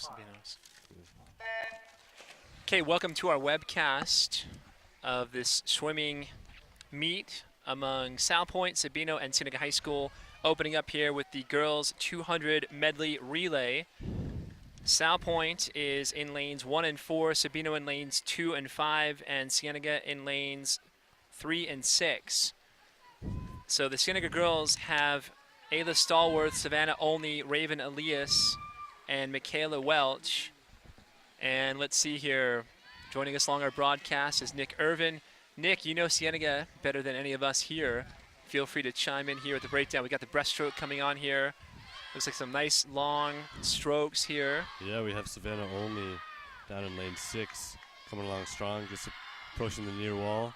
Sabinos. Okay, welcome to our webcast of this swimming meet among Salpointe, Sabino, and Cienega High School. Opening up here with the girls 200 medley relay. Salpointe is in lanes 1 and 4, Sabino in lanes 2 and 5, and Cienega in lanes 3 and 6. So the Cienega girls have Ayla Stallworth, Savannah Olney, Raven Elias, and Michaela Welch. And let's see here, joining us along our broadcast is Nick Irvin. Nick, you know Cienega better than any of us here. Feel free to chime in here with the breakdown. We got the breaststroke coming on here. Looks like some nice long strokes here. Yeah, we have Savannah Olney down in lane 6, coming along strong, just approaching the near wall.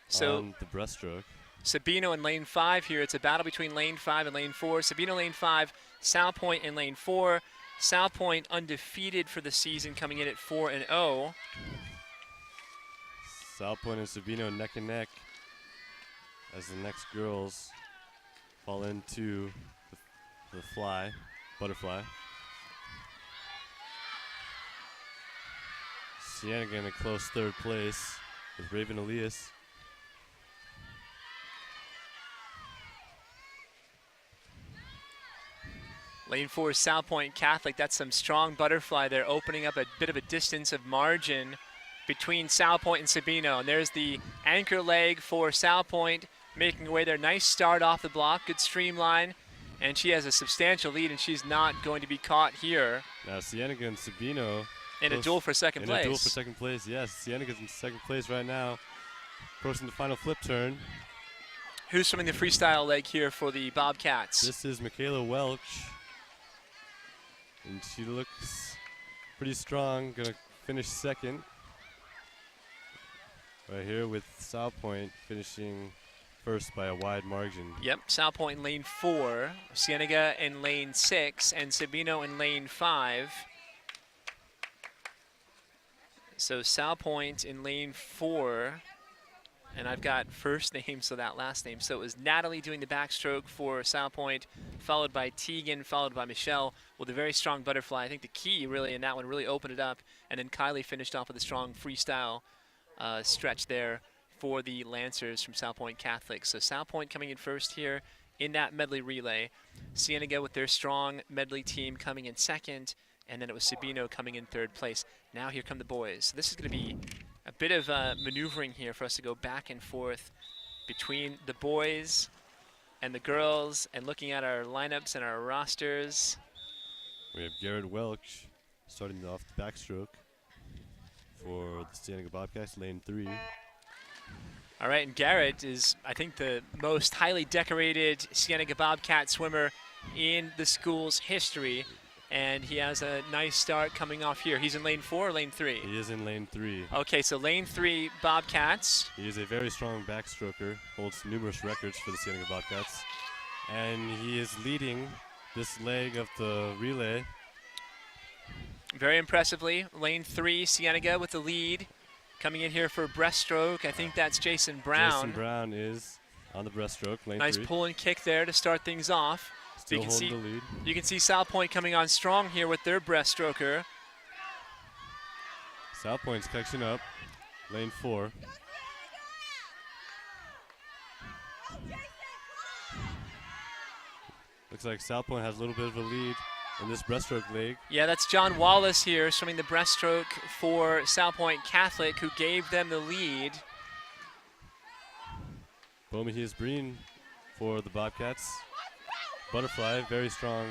So on the breaststroke. Sabino in lane 5 here. It's a battle between lane 5 and lane 4. Sabino lane 5, Salpointe in lane 4. Salpointe undefeated for the season, coming in at 4-0. Salpointe and Sabino neck and neck as the next girls fall into the butterfly. Cienega in a close third place with Raven Elias. Lane 4 is Salpointe Catholic. That's some strong butterfly there, opening up a bit of a distance of margin between Salpointe and Sabino. And there's the anchor leg for Salpointe, making away there. Nice start off the block, good streamline. And she has a substantial lead, and she's not going to be caught here. Now Cienega and Sabino in a duel for second place. In a duel for second place, yes. Cienega's in second place right now, approaching the final flip turn. Who's swimming the freestyle leg here for the Bobcats? This is Michaela Welch. And she looks pretty strong, gonna finish second. Right here with Salpointe finishing first by a wide margin. Yep, Salpointe in lane 4, Cienega in lane 6, and Sabino in lane 5. So Salpointe in lane 4, and I've got first name, so that last name. So it was Natalie doing the backstroke for Salpointe, followed by Tegan, followed by Michelle with a very strong butterfly. I think the key really in that one really opened it up, and then Kylie finished off with a strong freestyle stretch there for the Lancers from Salpointe Catholic. So Salpointe coming in first here in that medley relay. Cienega with their strong medley team coming in second, and then it was Sabino coming in third place. Now here come the boys. So this is going to be a bit of maneuvering here for us to go back and forth between the boys and the girls, and looking at our lineups and our rosters. We have Garrett Welch starting off the backstroke for the Cienega Bobcats, lane 3. All right, and Garrett is, I think, the most highly decorated Cienega Bobcat swimmer in the school's history, and he has a nice start coming off here. He's in lane 4 or lane 3? He is in lane 3. Okay, so lane 3 Bobcats. He is a very strong backstroker, holds numerous records for the Cienega Bobcats, and he is leading this leg of the relay. Very impressively, lane 3 Cienega with the lead. Coming in here for a breaststroke, I think that's Jason Brown. Jason Brown is on the breaststroke, lane 3. Nice pull and kick there to start things off. Still holding the lead. You can see Salpointe coming on strong here with their breaststroker. Salpointe's catching up, lane 4. Looks like Salpointe has a little bit of a lead in this breaststroke leg. Yeah, that's John Wallace here swimming the breaststroke for Salpointe Catholic, who gave them the lead. Bomahias Breen for the Bobcats. Butterfly, very strong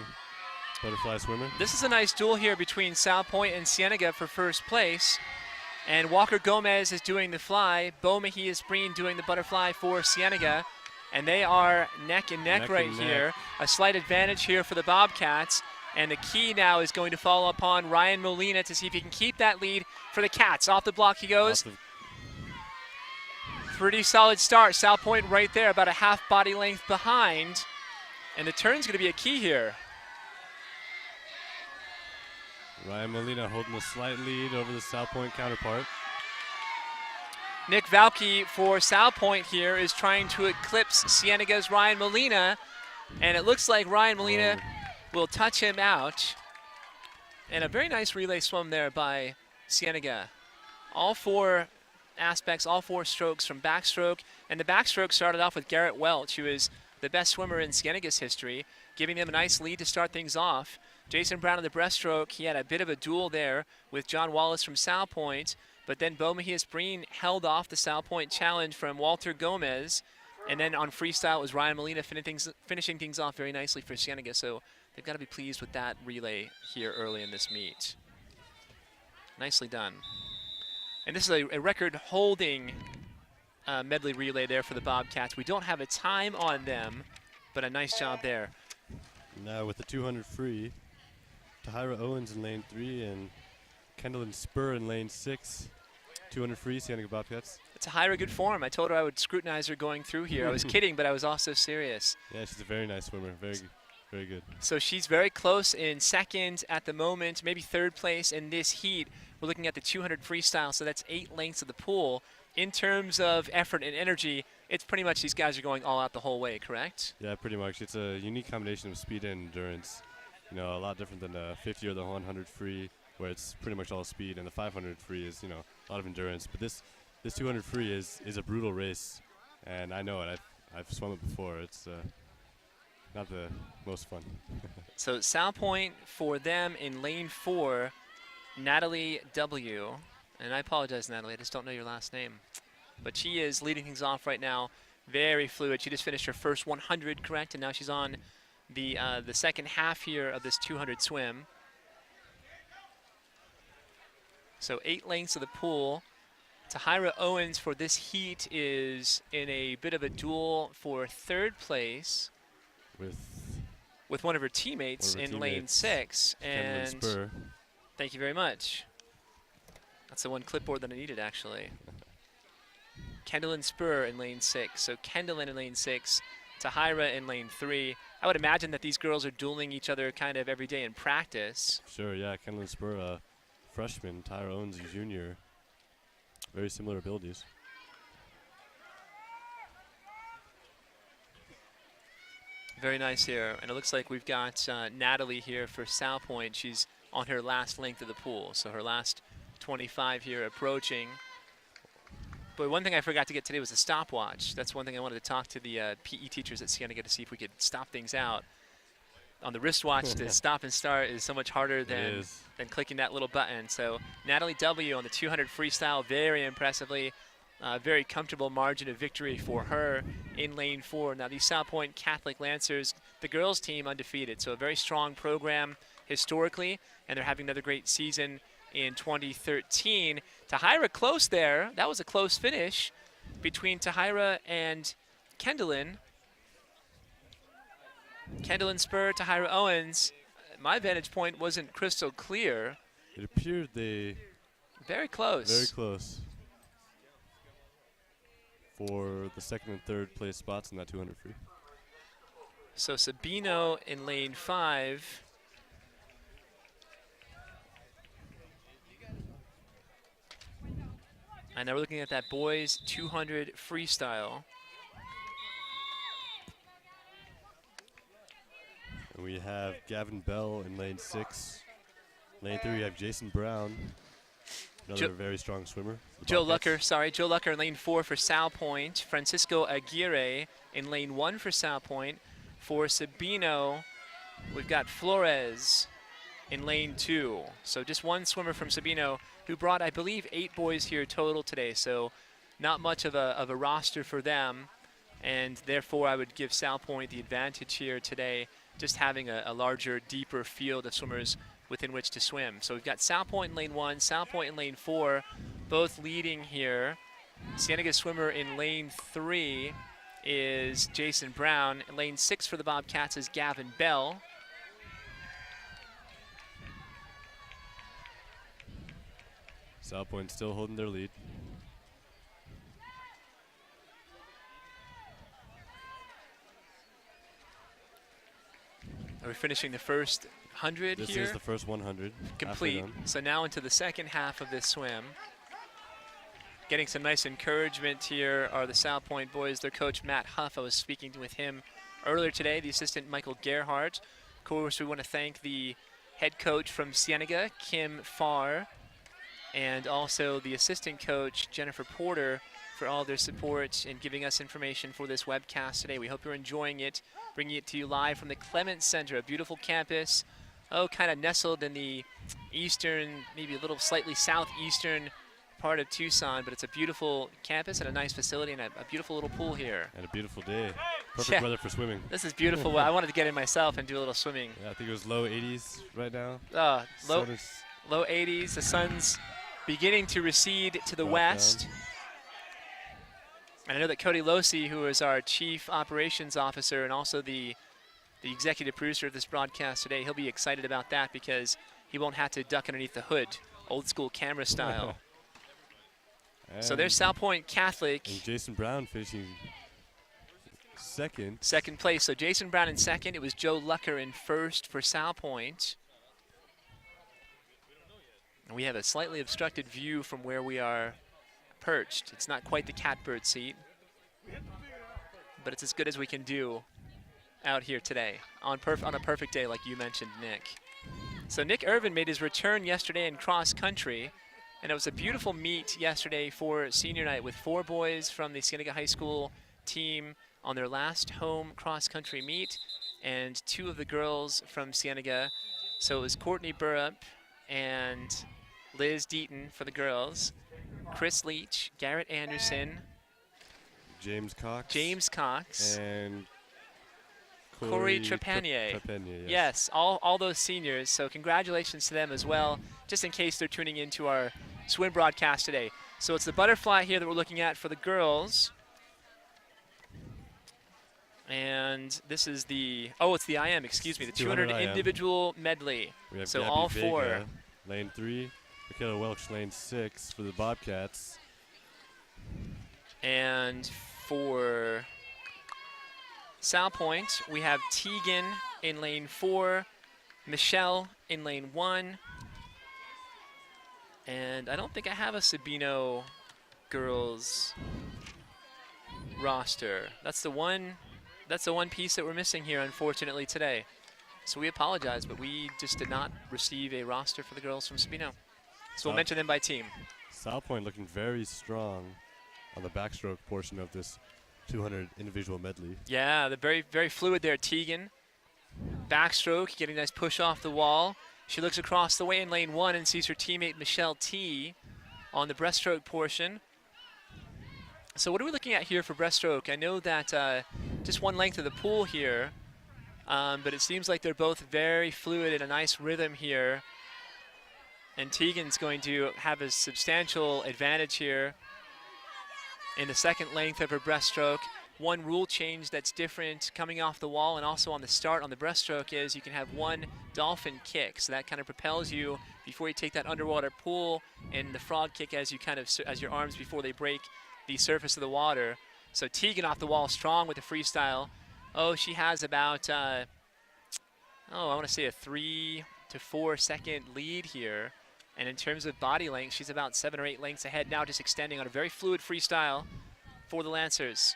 butterfly swimmer. This is a nice duel here between Salpointe and Cienega for first place. And Walker Gomez is doing the fly. Bomahias Breen doing the butterfly for Cienega. And they are neck and neck right here. A slight advantage here for the Bobcats. And the key now is going to fall upon Ryan Molina to see if he can keep that lead for the Cats. Off the block he goes. Pretty solid start. Salpointe right there, about a half body length behind. And the turn's going to be a key here. Ryan Molina holding a slight lead over the Salpointe counterpart. Nick Valky for Salpointe here is trying to eclipse Cienega's Ryan Molina. And it looks like Ryan Molina will touch him out. And a very nice relay swim there by Cienega. All 4 aspects, all 4 strokes from backstroke. And the backstroke started off with Garrett Welch, who is the best swimmer in Cienega's history, giving them a nice lead to start things off. Jason Brown in the breaststroke, he had a bit of a duel there with John Wallace from Salpointe, but then Bo Mejias Breen held off the Salpointe challenge from Walter Gomez. And then on freestyle, it was Ryan Molina finishing things off very nicely for Cienega. So they've got to be pleased with that relay here early in this meet. Nicely done. And this is a record-holding medley relay there for the Bobcats. We don't have a time on them, but a nice job there. Now with the 200 free, Tahira Owens in lane 3 and Kendall Spur in lane 6. 200 free, Cienega Bobcats. Tahira, good form. I told her I would scrutinize her going through here. I was kidding, but I was also serious. Yeah, she's a very nice swimmer. Very good. So she's very close in second at the moment, maybe third place in this heat. We're looking at the 200 freestyle, so that's 8 lengths of the pool. In terms of effort and energy, it's pretty much these guys are going all out the whole way, correct? Yeah, pretty much. It's a unique combination of speed and endurance. You know, a lot different than the 50 or the 100 free, where it's pretty much all speed, and the 500 free is, you know, a lot of endurance. But this 200 free is a brutal race, and I know it. I've swum it before. It's not the most fun. So Salpointe for them in lane 4, Natalie W. And I apologize, Natalie, I just don't know your last name. But she is leading things off right now. Very fluid. She just finished her first 100, correct? And now she's on the second half here of this 200 swim. So 8 lengths of the pool. Tahira Owens for this heat is in a bit of a duel for third place with one of her teammates in lane 6. And Spur. Thank you very much. That's the one clipboard that I needed, actually. Kendall Spur in lane 6. So Kendall in lane 6, Tahira in lane 3. I would imagine that these girls are dueling each other kind of every day in practice. Sure, yeah. Kendall Spur, freshman. Tahira Owens, a junior. Very similar abilities. Very nice here. And it looks like we've got Natalie here for Salpointe. She's on her last length of the pool. So her last 25 here approaching. But one thing I forgot to get today was a stopwatch. That's one thing I wanted to talk to the PE teachers at Cienega to see if we could stop things out. On the wristwatch, to stop and start is so much harder than clicking that little button. So Natalie W. on the 200 freestyle, very impressively. Very comfortable margin of victory for her in lane 4. Now these Salpointe Catholic Lancers, the girls team undefeated. So a very strong program historically, and they're having another great season in 2013. Tahira close there. That was a close finish between Tahira and Kendallin. Kendallin Spur, Tahira Owens. My vantage point wasn't crystal clear. It appeared they... Very close. Very close. For the second and third place spots in that 200 free. So Sabino in lane 5. And now we're looking at that boys 200 freestyle. And we have Gavin Bell in lane 6. Lane 3, we have Jason Brown, another very strong swimmer. Joe Lucker in lane 4 for Salpointe. Francisco Aguirre in lane 1 for Salpointe. For Sabino, we've got Flores in lane 2. So just one swimmer from Sabino, who brought, I believe, 8 boys here total today. So not much of a roster for them. And therefore, I would give Salpointe the advantage here today, just having a larger, deeper field of swimmers within which to swim. So we've got Salpointe in lane 1, Salpointe in lane 4, both leading here. Cienega swimmer in lane 3 is Jason Brown. In lane 6 for the Bobcats is Gavin Bell. Salpointe still holding their lead. Are we finishing the first 100 here? This is the first 100. Complete. So now into the second half of this swim. Getting some nice encouragement here are the Salpointe boys. Their coach, Matt Huff, I was speaking with him earlier today, the assistant Michael Gerhardt. Of course, we want to thank the head coach from Cienega, Kim Farr, and also the assistant coach, Jennifer Porter, for all their support and giving us information for this webcast today. We hope you're enjoying it, bringing it to you live from the Clements Center, a beautiful campus, kind of nestled in the eastern, maybe a little slightly southeastern part of Tucson, but it's a beautiful campus and a nice facility and a beautiful little pool here. And a beautiful day. Perfect weather for swimming. This is beautiful. I wanted to get in myself and do a little swimming. Yeah, I think it was low 80s right now. Low 80s. The sun's beginning to recede to the west. Down. And I know that Cody Losi, who is our Chief Operations Officer and also the executive producer of this broadcast today, he'll be excited about that because he won't have to duck underneath the hood, old school camera style. So there's Salpointe Catholic. And Jason Brown finishing second. Second place. So Jason Brown in second. It was Joe Lucker in first for Salpointe. And we have a slightly obstructed view from where we are perched. It's not quite the catbird seat, but it's as good as we can do out here today on a perfect day, like you mentioned, Nick. So Nick Irvin made his return yesterday in cross country, and it was a beautiful meet yesterday for senior night with 4 boys from the Cienega High School team on their last home cross country meet, and 2 of the girls from Cienega. So it was Courtney Burrup and Liz Deaton for the girls, Chris Leach, Garrett Anderson, James Cox, and Corey Trepanier. Yes, all those seniors. So congratulations to them as well, just in case they're tuning into our swim broadcast today. So it's the butterfly here that we're looking at for the girls. And this is it's the IM, excuse me, the 200 individual medley. So Gabby all Vega, 4. Lane 3, Michaela Welch, lane 6 for the Bobcats. And for Salpointe, we have Tegan in lane 4, Michelle in lane 1, and I don't think I have a Sabino girls roster. That's the one piece that we're missing here, unfortunately, today. So we apologize, but we just did not receive a roster for the girls from Sabino. So we'll mention them by team. Salpointe looking very strong on the backstroke portion of this 200 individual medley. Yeah, they're very, very fluid there. Tegan, backstroke, getting a nice push off the wall. She looks across the way in lane 1 and sees her teammate Michelle T on the breaststroke portion. So what are we looking at here for breaststroke? I know that just one length of the pool here, but it seems like they're both very fluid and a nice rhythm here. And Tegan's going to have a substantial advantage here in the second length of her breaststroke. One rule change that's different coming off the wall and also on the start on the breaststroke is you can have 1 dolphin kick. So that kind of propels you before you take that underwater pull, and the frog kick as your arms before they break the surface of the water. So Tegan off the wall strong with the freestyle. She has about, I want to say a 3 to 4 second lead here. And in terms of body length, she's about 7 or 8 lengths ahead now, just extending on a very fluid freestyle for the Lancers.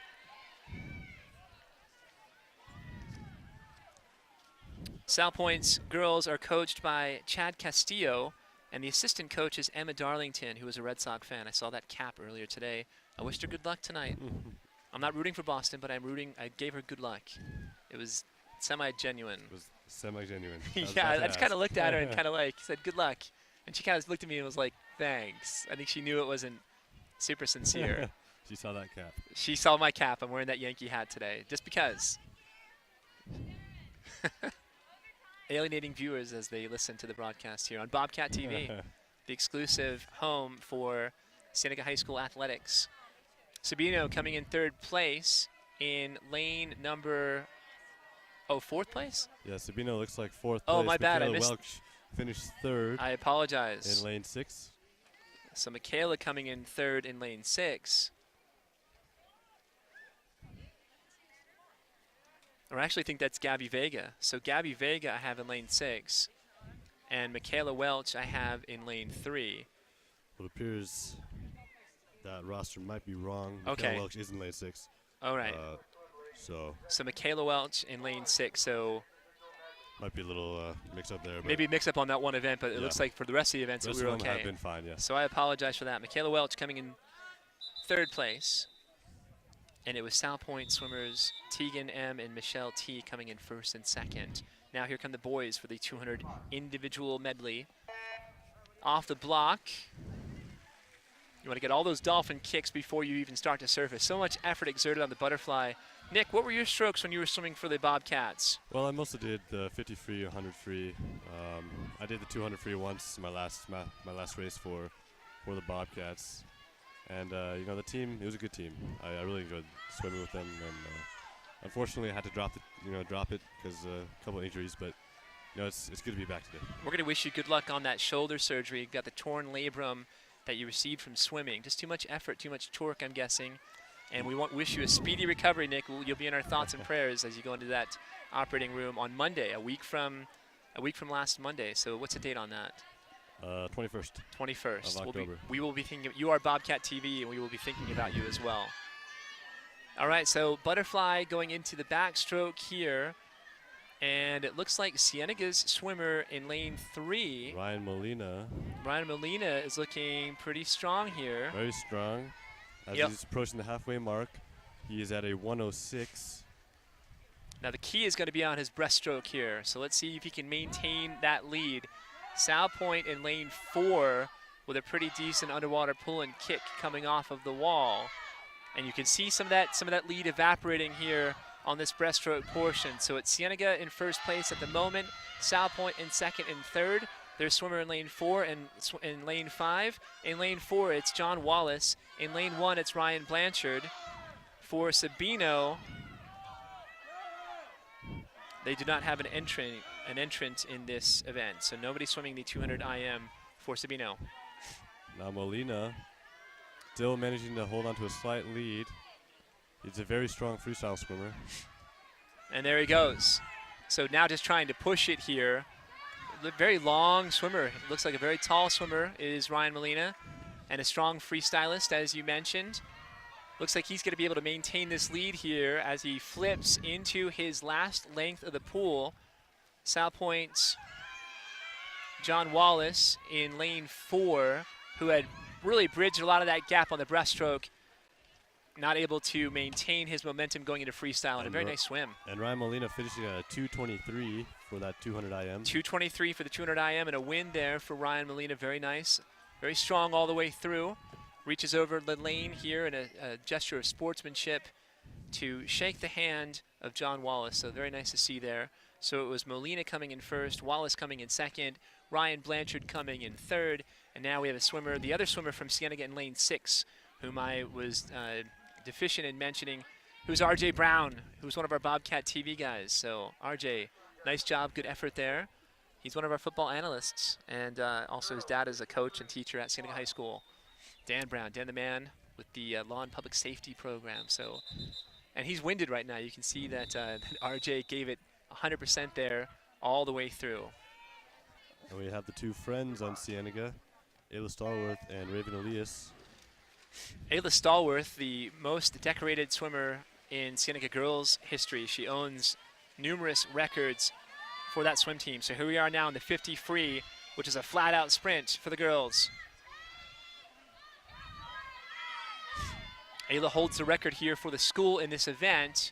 Salpointe's girls are coached by Chad Castillo, and the assistant coach is Emma Darlington, who is a Red Sox fan. I saw that cap earlier today. I wished her good luck tonight. I'm not rooting for Boston, but I gave her good luck. It was semi-genuine. It was semi-genuine. Yeah, I just kind of looked at her and kind of said good luck. And she kind of looked at me and was like, thanks. I think she knew it wasn't super sincere. She saw that cap. She saw my cap. I'm wearing that Yankee hat today, just because. Alienating viewers as they listen to the broadcast here on Bobcat TV, the exclusive home for Cienega High School athletics. Sabino coming in 3rd place in lane number, 4th place? Yeah, Sabino looks like 4th place. Oh, my bad. I missed. Welch finished 3rd. I apologize. In lane 6. So Michaela coming in 3rd in lane 6. Or I actually think that's Gabby Vega. So Gabby Vega I have in lane 6. And Michaela Welch I have in lane 3. Well, it appears that roster might be wrong. Okay. Michaela Welch is in lane 6. All right. So Michaela Welch in lane 6. So Might be a little mix up there. But Maybe mix up on that one event, but it looks like for the rest of the events the rest we were of them okay. have been fine, yeah. So I apologize for that. Michaela Welch coming in 3rd place. And it was Salpointe swimmers Tegan M. and Michelle T. coming in 1st and 2nd. Now here come the boys for the 200 individual medley. Off the block. You want to get all those dolphin kicks before you even start to surface. So much effort exerted on the butterfly. Nick, what were your strokes when you were swimming for the Bobcats? Well, I mostly did the 50 free, 100 free. I did the 200 free once, my last race for the Bobcats. And you know, the team, it was a good team. I really enjoyed swimming with them, and unfortunately I had to drop it because a couple of injuries, but you know, it's good to be back today. We're going to wish you good luck on that shoulder surgery. You've got the torn labrum that you received from swimming. Just too much effort, too much torque, I'm guessing. And we wish you a speedy recovery, Nick. You'll be in our thoughts and prayers as you go into that operating room on Monday, a week from last Monday. So what's the date on that? 21st. 21st. Of October. We will be thinking. You are Bobcat TV, and we will be thinking about you as well. All right. So butterfly going into the backstroke here, and it looks like Cienega's swimmer in lane 3. Ryan Molina. Ryan Molina is looking pretty strong here. Very strong. As he's approaching the halfway mark, he is at a 106. Now the key is going to be on his breaststroke here. So let's see if he can maintain that lead. Salpointe in lane 4 with a pretty decent underwater pull and kick coming off of the wall. And you can see some of that lead evaporating here on this breaststroke portion. So it's Cienega in 1st place at the moment, Salpointe in 2nd and 3rd. There's swimmer in lane 4 and in lane 5. In lane 4, it's John Wallace. In lane 1, it's Ryan Blanchard. For Sabino, they do not have an entrant in this event, so nobody swimming the 200 IM for Sabino. Now Molina still managing to hold on to a slight lead. He's a very strong freestyle swimmer. And there he goes. So now just trying to push it here. Very long swimmer. Looks like a very tall swimmer is Ryan Molina, and a strong freestylist, as you mentioned. Looks like he's going to be able to maintain this lead here as he flips into his last length of the pool. Salpointe's John Wallace in lane 4, who had really bridged a lot of that gap on the breaststroke, not able to maintain his momentum going into freestyle, and a very nice swim. And Ryan Molina finishing at a 223 for that 200 IM. 223 for the 200 IM, and a win there for Ryan Molina. Very nice. Very strong all the way through. Reaches over the lane here in a gesture of sportsmanship to shake the hand of John Wallace. So very nice to see there. So it was Molina coming in 1st, Wallace coming in 2nd, Ryan Blanchard coming in 3rd, and now we have a swimmer, the other swimmer from Cienega in lane 6, whom I was deficient in mentioning, who's RJ Brown, who's one of our Bobcat TV guys. So RJ, nice job, good effort there. He's one of our football analysts, and also his dad is a coach and teacher at Cienega High School. Dan Brown, Dan the man with the Law and Public Safety program. So, and he's winded right now. You can see that RJ gave it 100% there all the way through. And we have the 2 friends on Cienega, Ayla Stallworth and Raven Elias. Ayla Stallworth, the most decorated swimmer in Cienega girls history. She owns numerous records for that swim team. So here we are now in the 50 free, which is a flat-out sprint for the girls. Ayla holds the record here for the school in this event,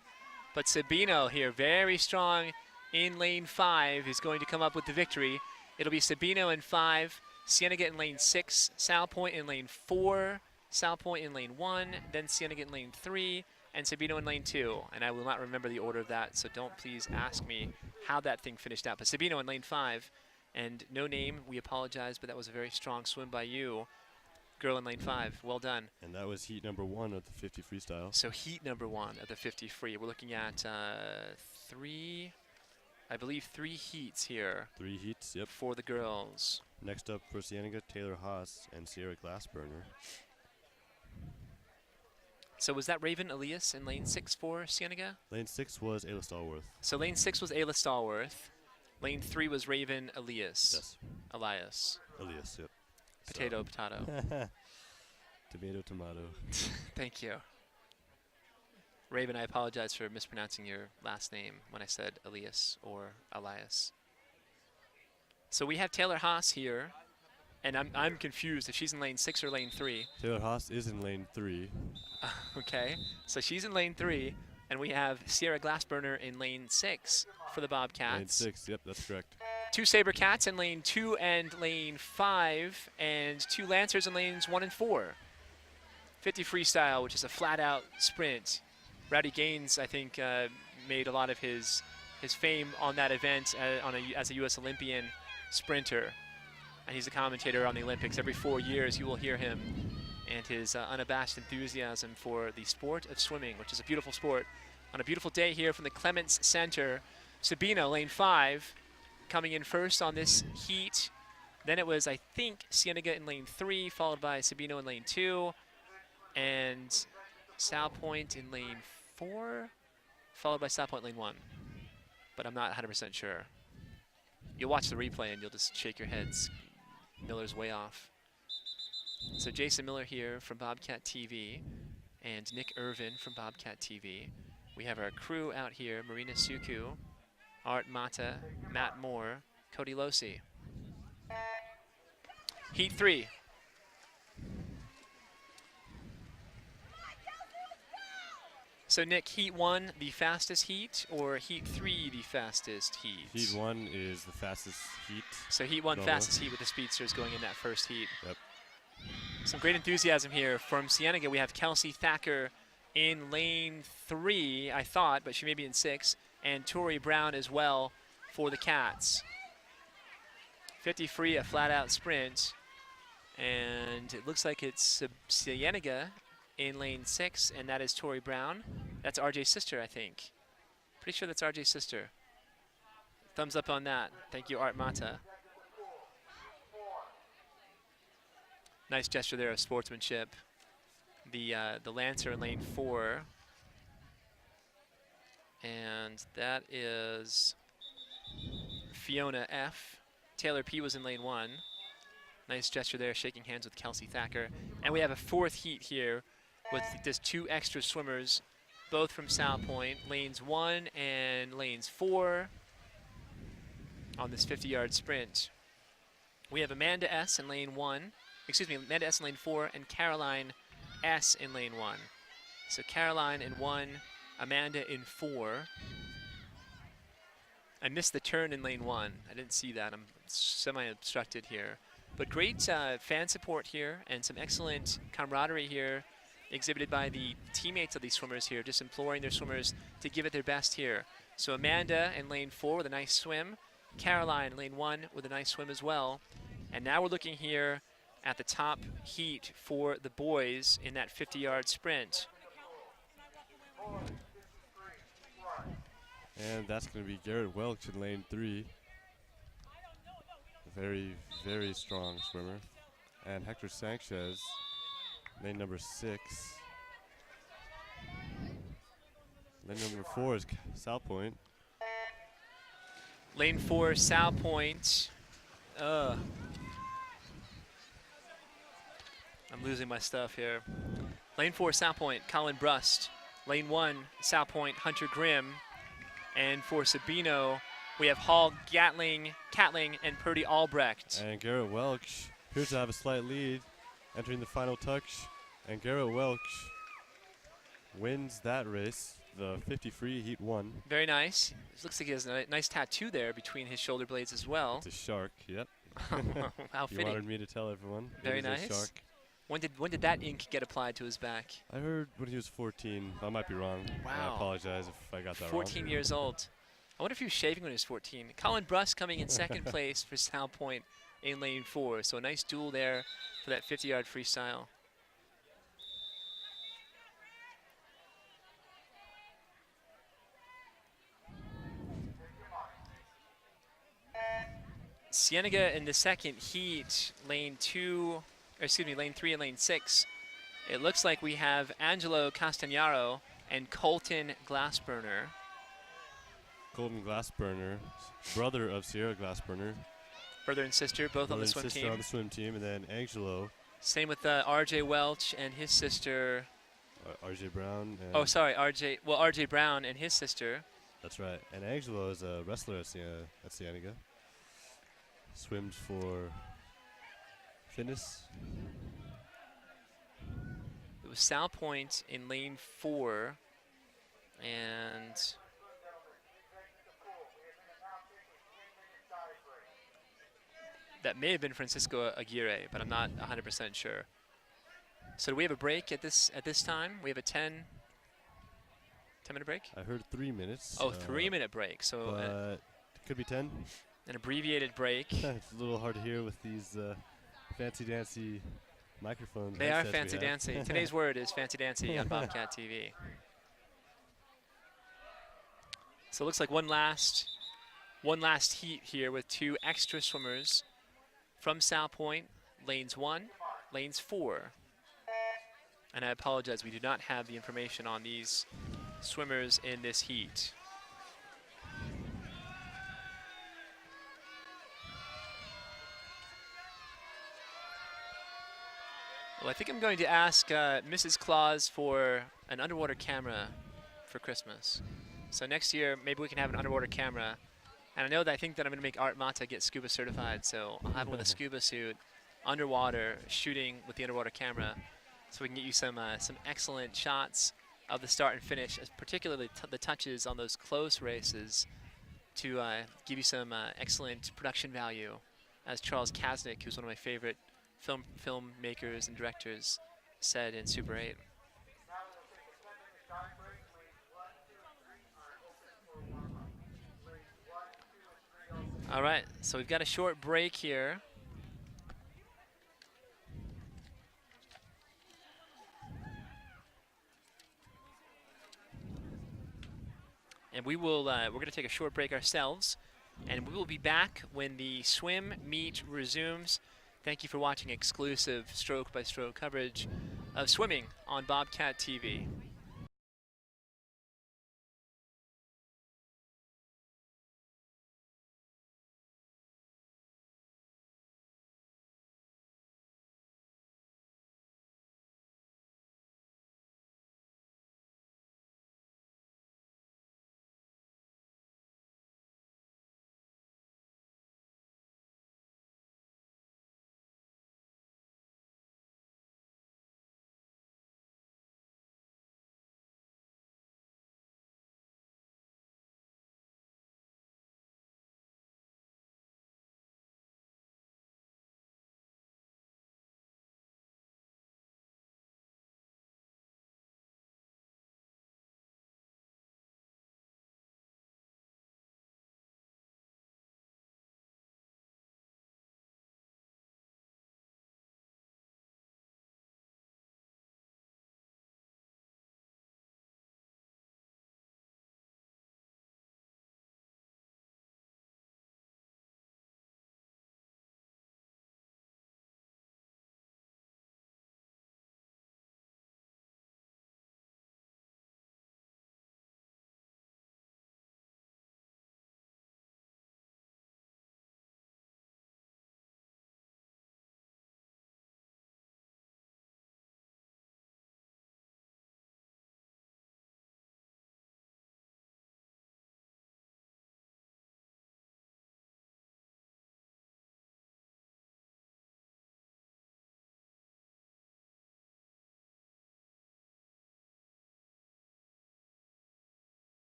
but Sabino here, very strong in lane 5, is going to come up with the victory. It'll be Sabino in 5, Cienega in lane 6, Salpointe in lane 4, Salpointe in lane 1, then Cienega in lane 3, and Sabino in lane 2. And I will not remember the order of that, so don't please ask me how that thing finished out. But Sabino in lane 5, and no name, we apologize, but that was a very strong swim by you. Girl in lane 5, well done. And that was heat number 1 of the 50 freestyle. So heat number 1 of the 50 free. We're looking at 3 heats here. 3 heats, yep. For the girls. Next up for Cienega, Taylor Haas and Sierra Glassburner. So was that Raven Elias in lane 6 for Cienega? Lane 6 was Ayla Stallworth. So lane 6 was Ayla Stallworth. Lane 3 was Raven Elias. Yes. Elias. Elias, yep. Potato, potato. Tomato, tomato. Thank you. Raven, I apologize for mispronouncing your last name when I said Elias or Elias. So we have Taylor Haas here, and I'm confused if she's in lane 6 or lane 3. Taylor Haas is in lane 3. Okay, so she's in lane 3, and we have Sierra Glassburner in lane 6 for the Bobcats. Lane 6, yep, that's correct. 2 Sabercats in lane 2 and lane 5, and 2 Lancers in lanes 1 and 4. 50 freestyle, which is a flat-out sprint. Rowdy Gaines, I think, made a lot of his fame on that event as a U.S. Olympian sprinter. And he's a commentator on the Olympics. Every 4 years, you will hear him and his unabashed enthusiasm for the sport of swimming, which is a beautiful sport. On a beautiful day here from the Clements Center, Sabino, lane 5, coming in first on this heat. Then it was, I think, Cienega in lane 3, followed by Sabino in lane 2, and Salpointe in lane 4, followed by Salpointe lane 1. But I'm not 100% sure. You'll watch the replay and you'll just shake your heads. Miller's way off. So Jason Miller here from Bobcat TV and Nick Irvin from Bobcat TV. We have our crew out here: Marina Suku, Art Mata, Matt Moore, Cody Losi. Heat 3. So Nick, Heat 1 the fastest heat, or Heat 3 the fastest heat? Heat 1 is the fastest heat. So Heat 1 Normal. fastest heat with the speedsters going in that first heat. Yep. Some great enthusiasm here from Cienega. We have Kelsey Thacker in lane 3, I thought, but she may be in 6, and Tori Brown as well for the Cats. 50 free, a flat-out sprint, and it looks like it's Cienega in lane 6, and that is Tori Brown. That's RJ's sister, I think. Pretty sure that's RJ's sister. Thumbs up on that. Thank you, Art Mata. Nice gesture there of sportsmanship. The Lancer in lane 4. And that is Fiona F. Taylor P was in lane 1. Nice gesture there, shaking hands with Kelsey Thacker. And we have a 4th heat here with just 2 extra swimmers, both from Salpointe, lanes 1 and lanes 4 on this 50-yard sprint. We have Amanda S in lane 1, Amanda S in lane 4, and Caroline S in lane 1. So Caroline in 1, Amanda in 4. I missed the turn in lane 1. I didn't see that. I'm semi-obstructed here. But great fan support here and some excellent camaraderie here exhibited by the teammates of these swimmers here, just imploring their swimmers to give it their best here. So Amanda in lane 4 with a nice swim. Caroline in lane 1 with a nice swim as well. And now we're looking here at the top heat for the boys in that 50-yard sprint. And that's going to be Garrett Welch in lane 3. A very, very strong swimmer. And Hector Sanchez, lane number 6. Lane number 4 is Salpointe. Lane 4, Salpointe. I'm losing my stuff here. Lane 4, Salpointe, Colin Brust. Lane 1, Salpointe, Hunter Grimm. And for Sabino, we have Hall Catling, and Purdy Albrecht. And Garrett Welch appears to have a slight lead, entering the final touch. And Garrett Welch wins that race, the 50 free Heat 1. Very nice. It looks like he has a nice tattoo there between his shoulder blades as well. It's a shark, yep. How You fitting. wanted me to tell everyone. Very it is nice. a shark. When did that ink get applied to his back? I heard when he was 14. I might be wrong. Wow. I apologize if I got that 14 wrong. years old. I wonder if he was shaving when he was 14. Colin Brust coming in second place for Salpointe in lane 4. So a nice duel there for that 50-yard freestyle. Cienega in the second heat, lane 3 and lane 6. It looks like we have Angelo Castagnaro and Colton Glassburner. Colton Glassburner, brother of Sierra Glassburner. Brother and sister, both on the swim team. on the swim team, and then Angelo. Same with RJ Welch and his sister. RJ Brown. And Oh, sorry, RJ. Well, RJ Brown and his sister. that's right. And Angelo is a wrestler at Cienega. Swims for fitness. It was Salpointe in lane 4, and that may have been Francisco Aguirre, but I'm not 100% sure. So do we have a break at this time? We have a 10-minute break? I heard 3 minutes. Oh, 3-minute break. So But it could be 10. an abbreviated break. It's a little hard to hear with these fancy dancy microphones. They are headsets we fancy have. dancy. Today's word is fancy dancy on Bobcat TV. So it looks like one last heat here with 2 extra swimmers from Salpointe, lanes 1, lanes 4. And I apologize, we do not have the information on these swimmers in this heat. Well, I think I'm going to ask Mrs. Claus for an underwater camera for Christmas. So next year, maybe we can have an underwater camera. And I know that I think that I'm going to make Art Mata get scuba certified, so I'll have him with a scuba suit, underwater, shooting with the underwater camera, so we can get you some excellent shots of the start and finish, particularly the touches on those close races, to give you some excellent production value, as Charles Kasnick, who's one of my favorite filmmakers and directors, said in Super 8. All right, so we've got a short break here. And we will, we're going to take a short break ourselves, and we will be back when the swim meet resumes. Thank you for watching exclusive stroke-by-stroke coverage of swimming on Bobcat TV.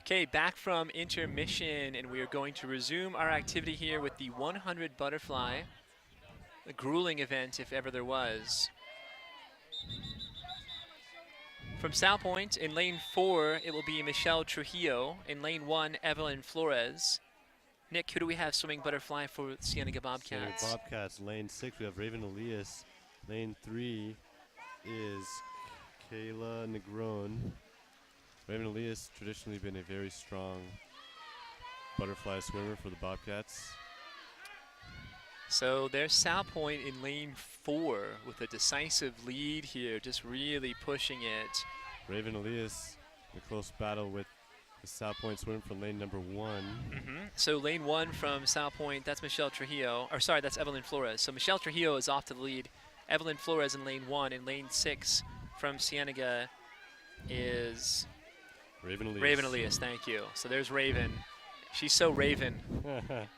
Okay, back from intermission, and we are going to resume our activity here with the 100 butterfly, a grueling event if ever there was. From Salpointe, in lane 4, it will be Michelle Trujillo. In lane 1, Evelyn Flores. Nick, who do we have swimming butterfly for Cienega Bobcats? Cienega Bobcats, lane 6, we have Raven Elias. Lane 3 is Kayla Negron. Raven Elias traditionally been a very strong butterfly swimmer for the Bobcats. So there's Salpointe in lane 4 with a decisive lead here, just really pushing it. Raven Elias in a close battle with the Salpointe swimmer from lane number 1. So lane 1 from Salpointe, that's Michelle Trujillo, or sorry, that's Evelyn Flores. So Michelle Trujillo is off to the lead. Evelyn Flores in lane 1. In lane 6 from Cienega is Raven Elias. Raven Elias, thank you. So there's Raven. She's so Raven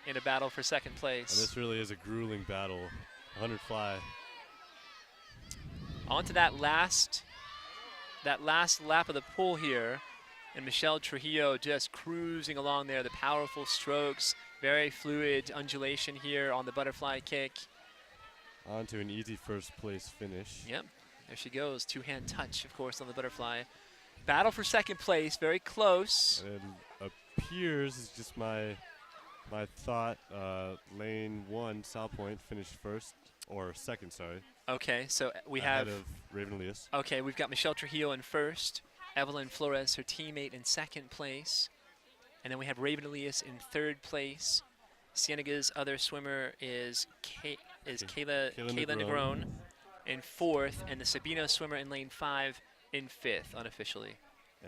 in a battle for second place. And this really is a grueling battle. 100 fly. On to that last lap of the pool here. And Michelle Trujillo just cruising along there. The powerful strokes, very fluid undulation here on the butterfly kick. On to an easy first place finish. Yep, there she goes. Two-hand touch, of course, on the butterfly. Battle for second place, very close. And it appears, it's just my thought, lane 1, Salpointe finished first, or second, sorry. Okay, so we ahead have of Raven Elias. Okay, we've got Michelle Trujillo in first, Evelyn Flores, her teammate, in second place. And then we have Raven Elias in third place. Cienega's other swimmer is Kayla Negron in fourth, and the Sabino swimmer in lane 5 in fifth, unofficially.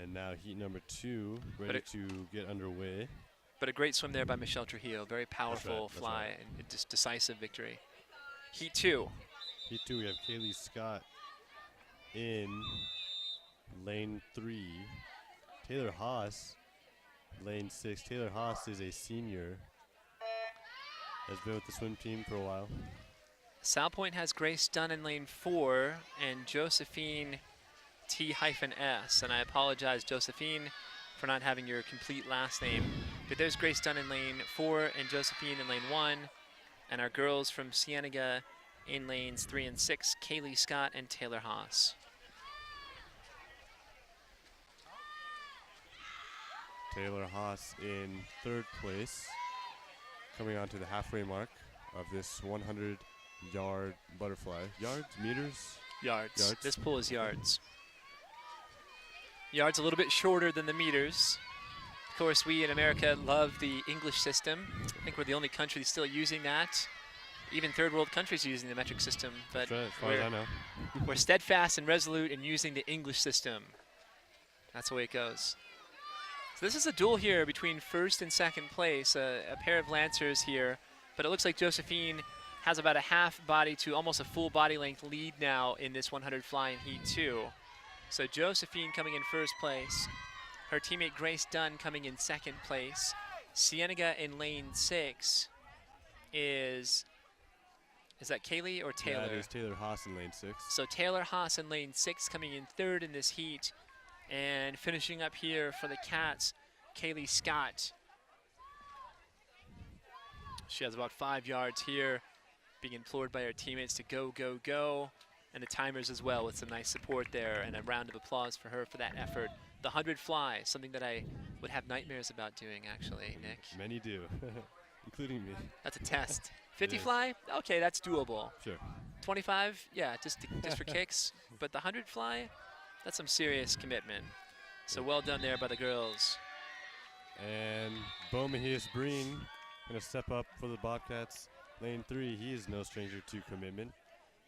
And now heat number 2, ready to get underway. But a great swim there by Michelle Trujillo. Very powerful That's fly right. and just decisive victory. Heat 2. Heat 2, we have Kaylee Scott in lane 3. Taylor Haas, lane 6. Taylor Haas is a senior. Has been with the swim team for a while. Salpointe has Grace Dunn in lane 4 and Josephine T-S. And I apologize, Josephine, for not having your complete last name. But there's Grace Dunn in lane 4 and Josephine in lane 1. And our girls from Cienega in lanes 3 and 6, Kaylee Scott and Taylor Haas. Taylor Haas in third place, coming on to the halfway mark of this 100-yard butterfly. Yards? Meters? Yards. This pool is yards. Yards a little bit shorter than the meters. Of course, we in America love the English system. I think we're the only country still using that. Even third world countries are using the metric system. But That's right, as far as I know. We're steadfast and resolute in using the English system. That's the way it goes. So this is a duel here between first and second place, a pair of Lancers here. But it looks like Josephine has about a half body to almost a full body length lead now in this 100 fly in heat 2. So Josephine coming in first place. Her teammate Grace Dunn coming in second place. Cienega in lane 6 is that Kaylee or Taylor? Yeah, it is Taylor Haas in lane 6. So Taylor Haas in lane 6 coming in third in this heat. And finishing up here for the Cats, Kaylee Scott. She has about 5 yards here, being implored by her teammates to go, go, go. And the timers as well with some nice support there, and a round of applause for her for that effort. The 100 fly, something that I would have nightmares about doing, actually, Nick. Many do, including me. That's a test. 50 fly? Okay, that's doable. Sure. 25? Yeah, just for kicks. But the 100 fly? That's some serious commitment. So well done there by the girls. And Bo Mejias Breen going to step up for the Bobcats. Lane 3, he is no stranger to commitment.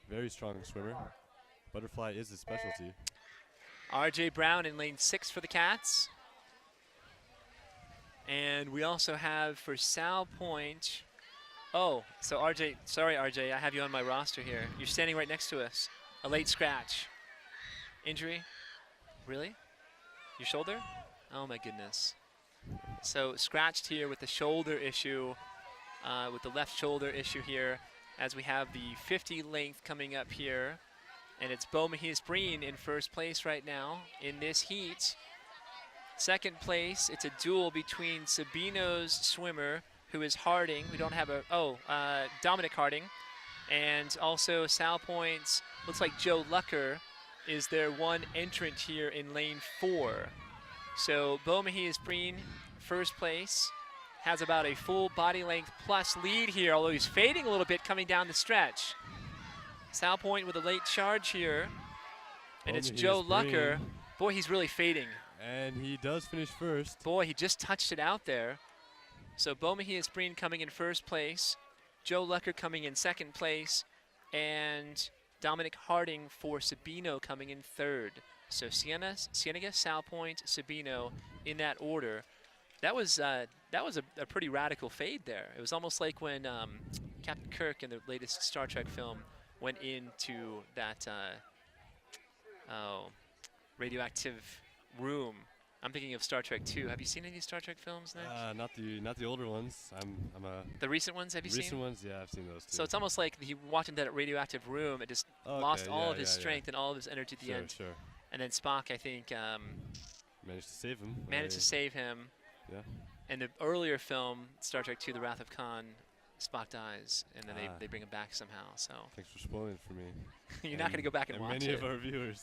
Very strong swimmer. Butterfly is his specialty. RJ Brown in lane 6 for the Cats. And we also have for Salpointe. Oh, so RJ, sorry RJ, I have you on my roster here. You're standing right next to us. A late scratch. Injury? Really? Your shoulder? Oh my goodness. So scratched here with the shoulder issue, with the left shoulder issue here, as we have the 50 length coming up here. And it's Bo Mejias Breen in first place right now in this heat. Second place, it's a duel between Sabino's swimmer, who is Harding. We don't have Dominic Harding. And also Salpointe's, looks like Joe Lucker is their one entrant here in lane 4. So Beau Mejia-Spreen, first place, has about a full body length plus lead here, although he's fading a little bit coming down the stretch. Salpointe with a late charge here. And it's Joe Lucker. Boy, he's really fading. And he does finish first. Boy, he just touched it out there. So Beau Mejia-Spreen coming in first place, Joe Lucker coming in second place, and Dominic Harding for Sabino coming in third. So Cienega, Salpointe, Sabino in that order. That was a pretty radical fade there. It was almost like when Captain Kirk in the latest Star Trek film went into that radioactive room. I'm thinking of Star Trek 2. Have you seen any Star Trek films, Nick? Not the older ones. The recent ones, have you seen? Recent ones, yeah, I've seen those too. So it's almost like he walked into that radioactive room and just lost all of his strength and all of his energy at the end. Sure. And then Spock, I think, managed to save him. Managed to save him. Yeah. In the earlier film, Star Trek 2: The Wrath of Khan, Spock dies, and then they bring him back somehow. So thanks for spoiling it for me. You're not going to go back and watch many of our viewers.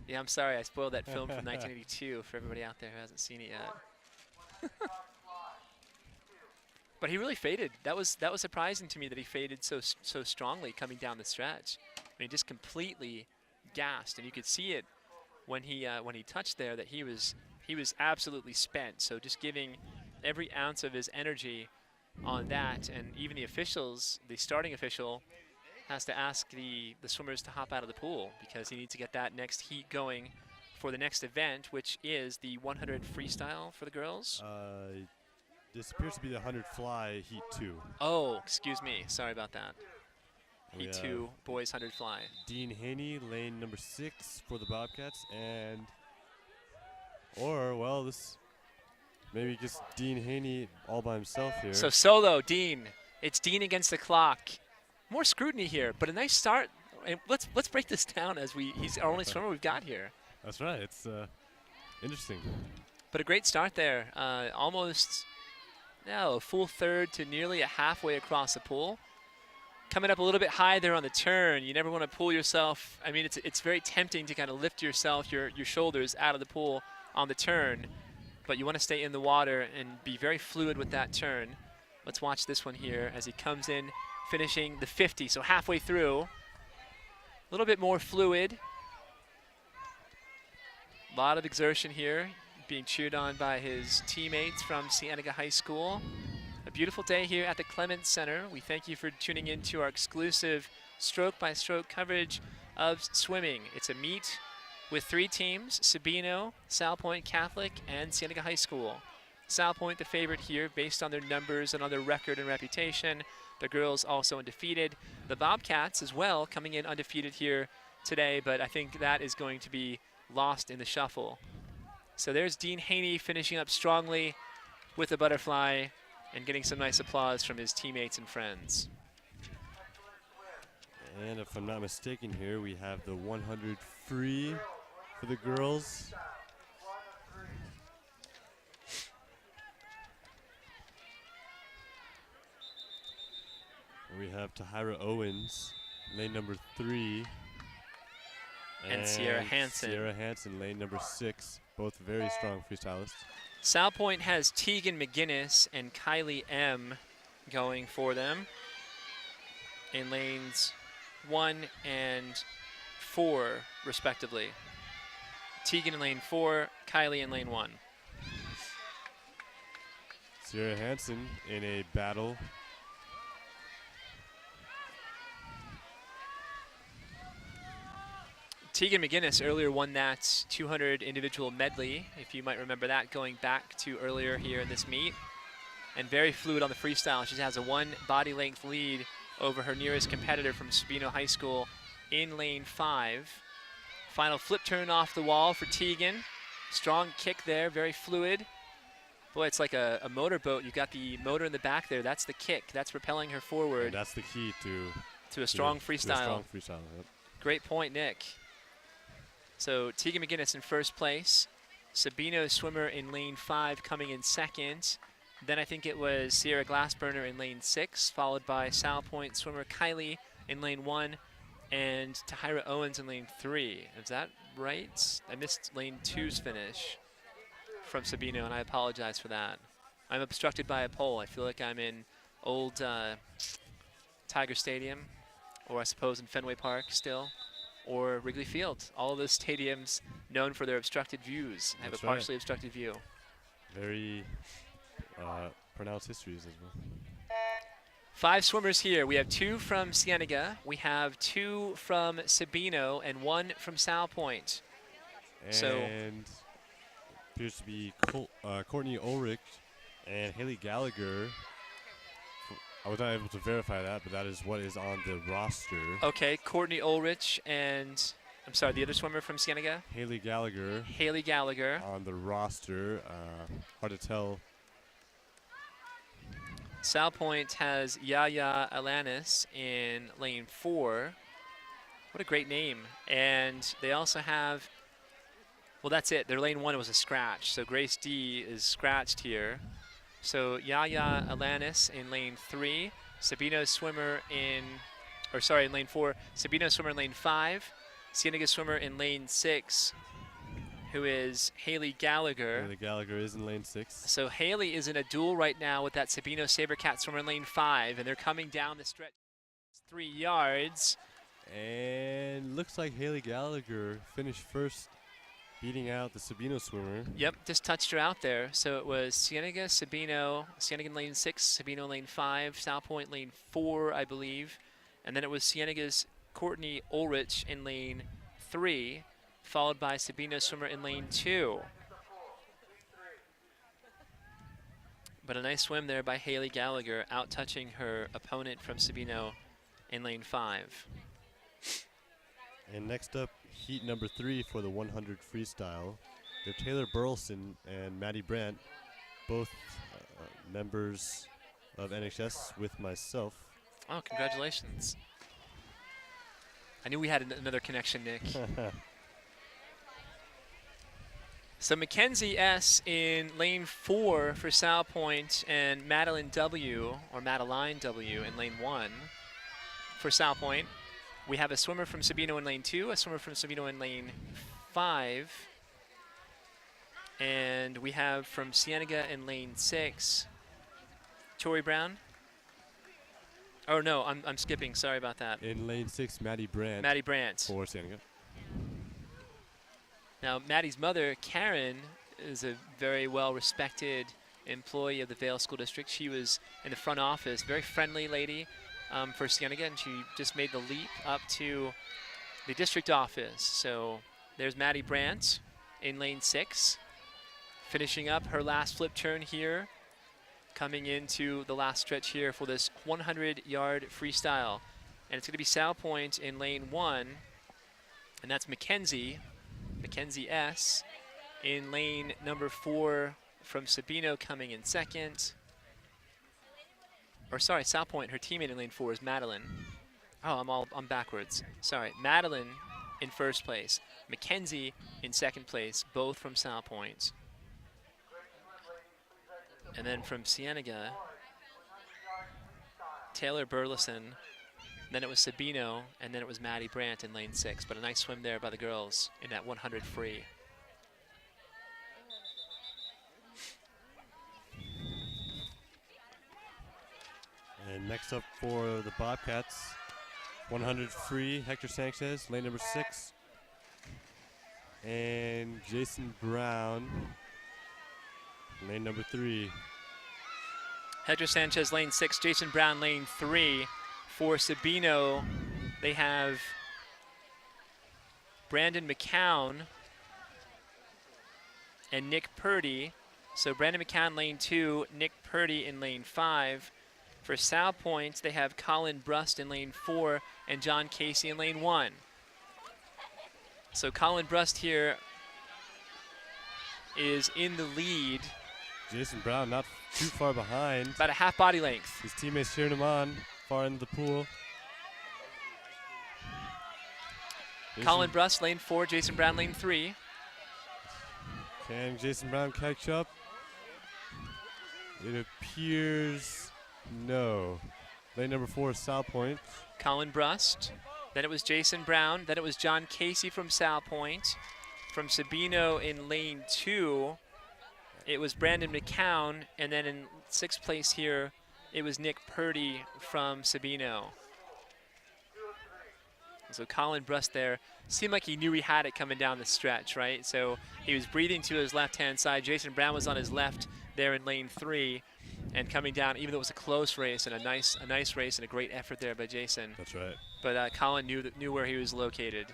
Yeah, I'm sorry. I spoiled that film from 1982 for everybody out there who hasn't seen it yet. But he really faded. That was surprising to me that he faded so strongly coming down the stretch. I mean, just completely gassed, and you could see it when he touched there that he was absolutely spent. So just giving every ounce of his energy on that, and even the officials, the starting official, has to ask the swimmers to hop out of the pool because he needs to get that next heat going for the next event, which is the 100 freestyle for the girls. This appears to be the 100 fly heat 2. Oh, excuse me. Sorry about that. Heat 2, boys 100 fly. Dean Haney, lane number 6 for the Bobcats, this maybe just Dean Haney all by himself here. So solo, Dean. It's Dean against the clock. More scrutiny here, but a nice start. And let's break this down as he's our only swimmer we've got here. That's right. It's interesting. But a great start there. Almost a full third to nearly a halfway across the pool. Coming up a little bit high there on the turn. You never want to pull yourself. I mean, it's very tempting to kind of lift yourself, your shoulders out of the pool on the turn, but you want to stay in the water and be very fluid with that turn. Let's watch this one here as he comes in, finishing the 50, so halfway through. A little bit more fluid. A lot of exertion here, being cheered on by his teammates from Cienega High School. A beautiful day here at the Clements Center. We thank you for tuning in to our exclusive stroke-by-stroke coverage of swimming. It's a meet with 3 teams, Sabino, Salpointe Catholic, and Cienega High School. Salpointe the favorite here based on their numbers and on their record and reputation. The girls also undefeated. The Bobcats as well coming in undefeated here today, but I think that is going to be lost in the shuffle. So there's Dean Haney finishing up strongly with the butterfly and getting some nice applause from his teammates and friends. And if I'm not mistaken here, we have the 100 free for the girls. And we have Tahira Owens, lane number 3. And Sierra Hansen. Sierra Hansen, lane number 6. Both very strong freestylists. Salpointe has Tegan McGinnis and Kylie M going for them in lanes 1 and 4, respectively. Tegan in lane 4, Kylie in lane 1. Sierra Hansen in a battle. Tegan McGinnis earlier won that 200 individual medley, if you might remember that, going back to earlier here in this meet. And very fluid on the freestyle. She has a 1 body length lead over her nearest competitor from Sabino High School in lane 5. Final flip turn off the wall for Tegan. Strong kick there, very fluid. Boy, it's like a motorboat. You've got the motor in the back there. That's the kick. That's propelling her forward. And that's the key to a strong freestyle. To a strong freestyle, yep. Great point, Nick. So Tegan McGinnis in first place. Sabino swimmer in lane 5 coming in second. Then I think it was Sierra Glassburner in lane 6, followed by Salpointe swimmer Kylie in lane 1, and Tahira Owens in lane 3. Is that right? I missed lane 2's finish from Sabino, and I apologize for that. I'm obstructed by a pole. I feel like I'm in old Tiger Stadium, or I suppose in Fenway Park still, or Wrigley Field. All of those stadiums known for their obstructed views. I have a partially obstructed view. Very pronounced histories as well. 5 swimmers here. We have 2 from Cienega, we have 2 from Sabino, and 1 from Salpointe. And appears to be Courtney Ulrich and Haley Gallagher. I was not able to verify that, but that is what is on the roster. Okay, Courtney Ulrich and, I'm sorry, the other swimmer from Cienega? Haley Gallagher. Haley Gallagher. On the roster. Hard to tell. Salpointe has Yaya Alanis in lane 4. What a great name. And they also have, well, that's it. Their lane 1 was a scratch. So Grace D is scratched here. So Yaya Alanis in lane 3. Sabino swimmer in, or sorry, in lane 4. Sabino swimmer in lane 5. Cienega swimmer in lane 6, who is Haley Gallagher. Haley Gallagher is in lane 6. So Haley is in a duel right now with that Sabino Sabercat swimmer in lane 5, and they're coming down the stretch 3 yards. And looks like Haley Gallagher finished first, beating out the Sabino swimmer. Yep, just touched her out there. So it was Cienega, Sabino, Cienega in lane 6, Sabino lane 5, Salpointe lane 4, I believe. And then it was Cienega's Courtney Ulrich in lane 3, followed by Sabino swimmer in lane 2. But a nice swim there by Haley Gallagher, out-touching her opponent from Sabino in lane 5. And next up, heat number 3 for the 100 freestyle. They're Taylor Burleson and Maddie Brandt, both members of NHS with myself. Oh, congratulations. I knew we had another connection, Nick. So Mackenzie S in lane 4 for Salpointe, and Madeline W, or Madeline W, in lane 1 for Salpointe. We have a swimmer from Sabino in lane 2, a swimmer from Sabino in lane 5, and we have from Cienega in lane 6, Tori Brown. Oh no, I'm skipping, sorry about that. In lane 6, Maddie Brandt. Maddie Brandt. For Cienega. Now, Maddie's mother, Karen, is a very well-respected employee of the Vail School District. She was in the front office, very friendly lady for Cienega, and she just made the leap up to the district office. So there's Maddie Brandt in lane 6, finishing up her last flip turn here, coming into the last stretch here for this 100-yard freestyle. And it's going to be Salpointe in lane 1, and that's Mackenzie S in lane number 4 from Sabino coming in second. Or sorry, Salpointe, her teammate in lane 4 is Madeline. Oh, I'm backwards. Sorry, Madeline in first place, Mackenzie in second place, both from Salpointe. And then from Cienega, Taylor Burleson. Then it was Sabino, and then it was Maddie Brandt in lane 6. But a nice swim there by the girls in that 100 free. And next up for the Bobcats, 100 free, Hector Sanchez, lane number 6. And Jason Brown, lane number 3. Hector Sanchez, lane 6. Jason Brown, lane 3. For Sabino, they have Brandon McCown and Nick Purdy. So Brandon McCown, lane 2. Nick Purdy in lane 5. For Salpointe, they have Colin Brust in lane 4 and John Casey in lane 1. So Colin Brust here is in the lead. Jason Brown not too far behind. About a half body length. His teammates cheering him on far in the pool. Colin Brust, lane 4. Jason Brown, lane 3. Can Jason Brown catch up? It appears no. Lane number 4 is Salpointe. Colin Brust. Then it was Jason Brown. Then it was John Casey from Salpointe. From Sabino in lane 2, it was Brandon McCown. And then in 6th place here, it was Nick Purdy from Sabino. So Colin Brust there seemed like he knew he had it coming down the stretch, right? So he was breathing to his left-hand side. Jason Brown was on his left there in lane 3 and coming down, even though it was a close race and a nice race and a great effort there by Jason. That's right. But Colin knew where he was located.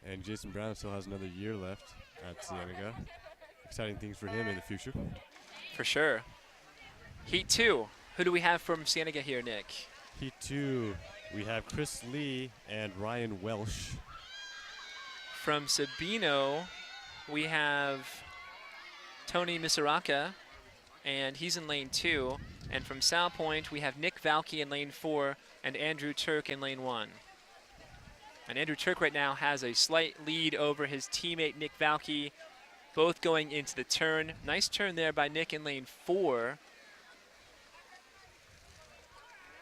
And Jason Brown still has another year left at Cienega. Exciting things for him in the future. For sure. Heat 2. Who do we have from Cienega here, Nick? Heat 2, we have Chris Lee and Ryan Welsh. From Sabino, we have Tony Misaraka, and he's in lane 2. And from Salpointe, we have Nick Valky in lane 4 and Andrew Turk in lane 1. And Andrew Turk right now has a slight lead over his teammate Nick Valky, both going into the turn. Nice turn there by Nick in lane 4.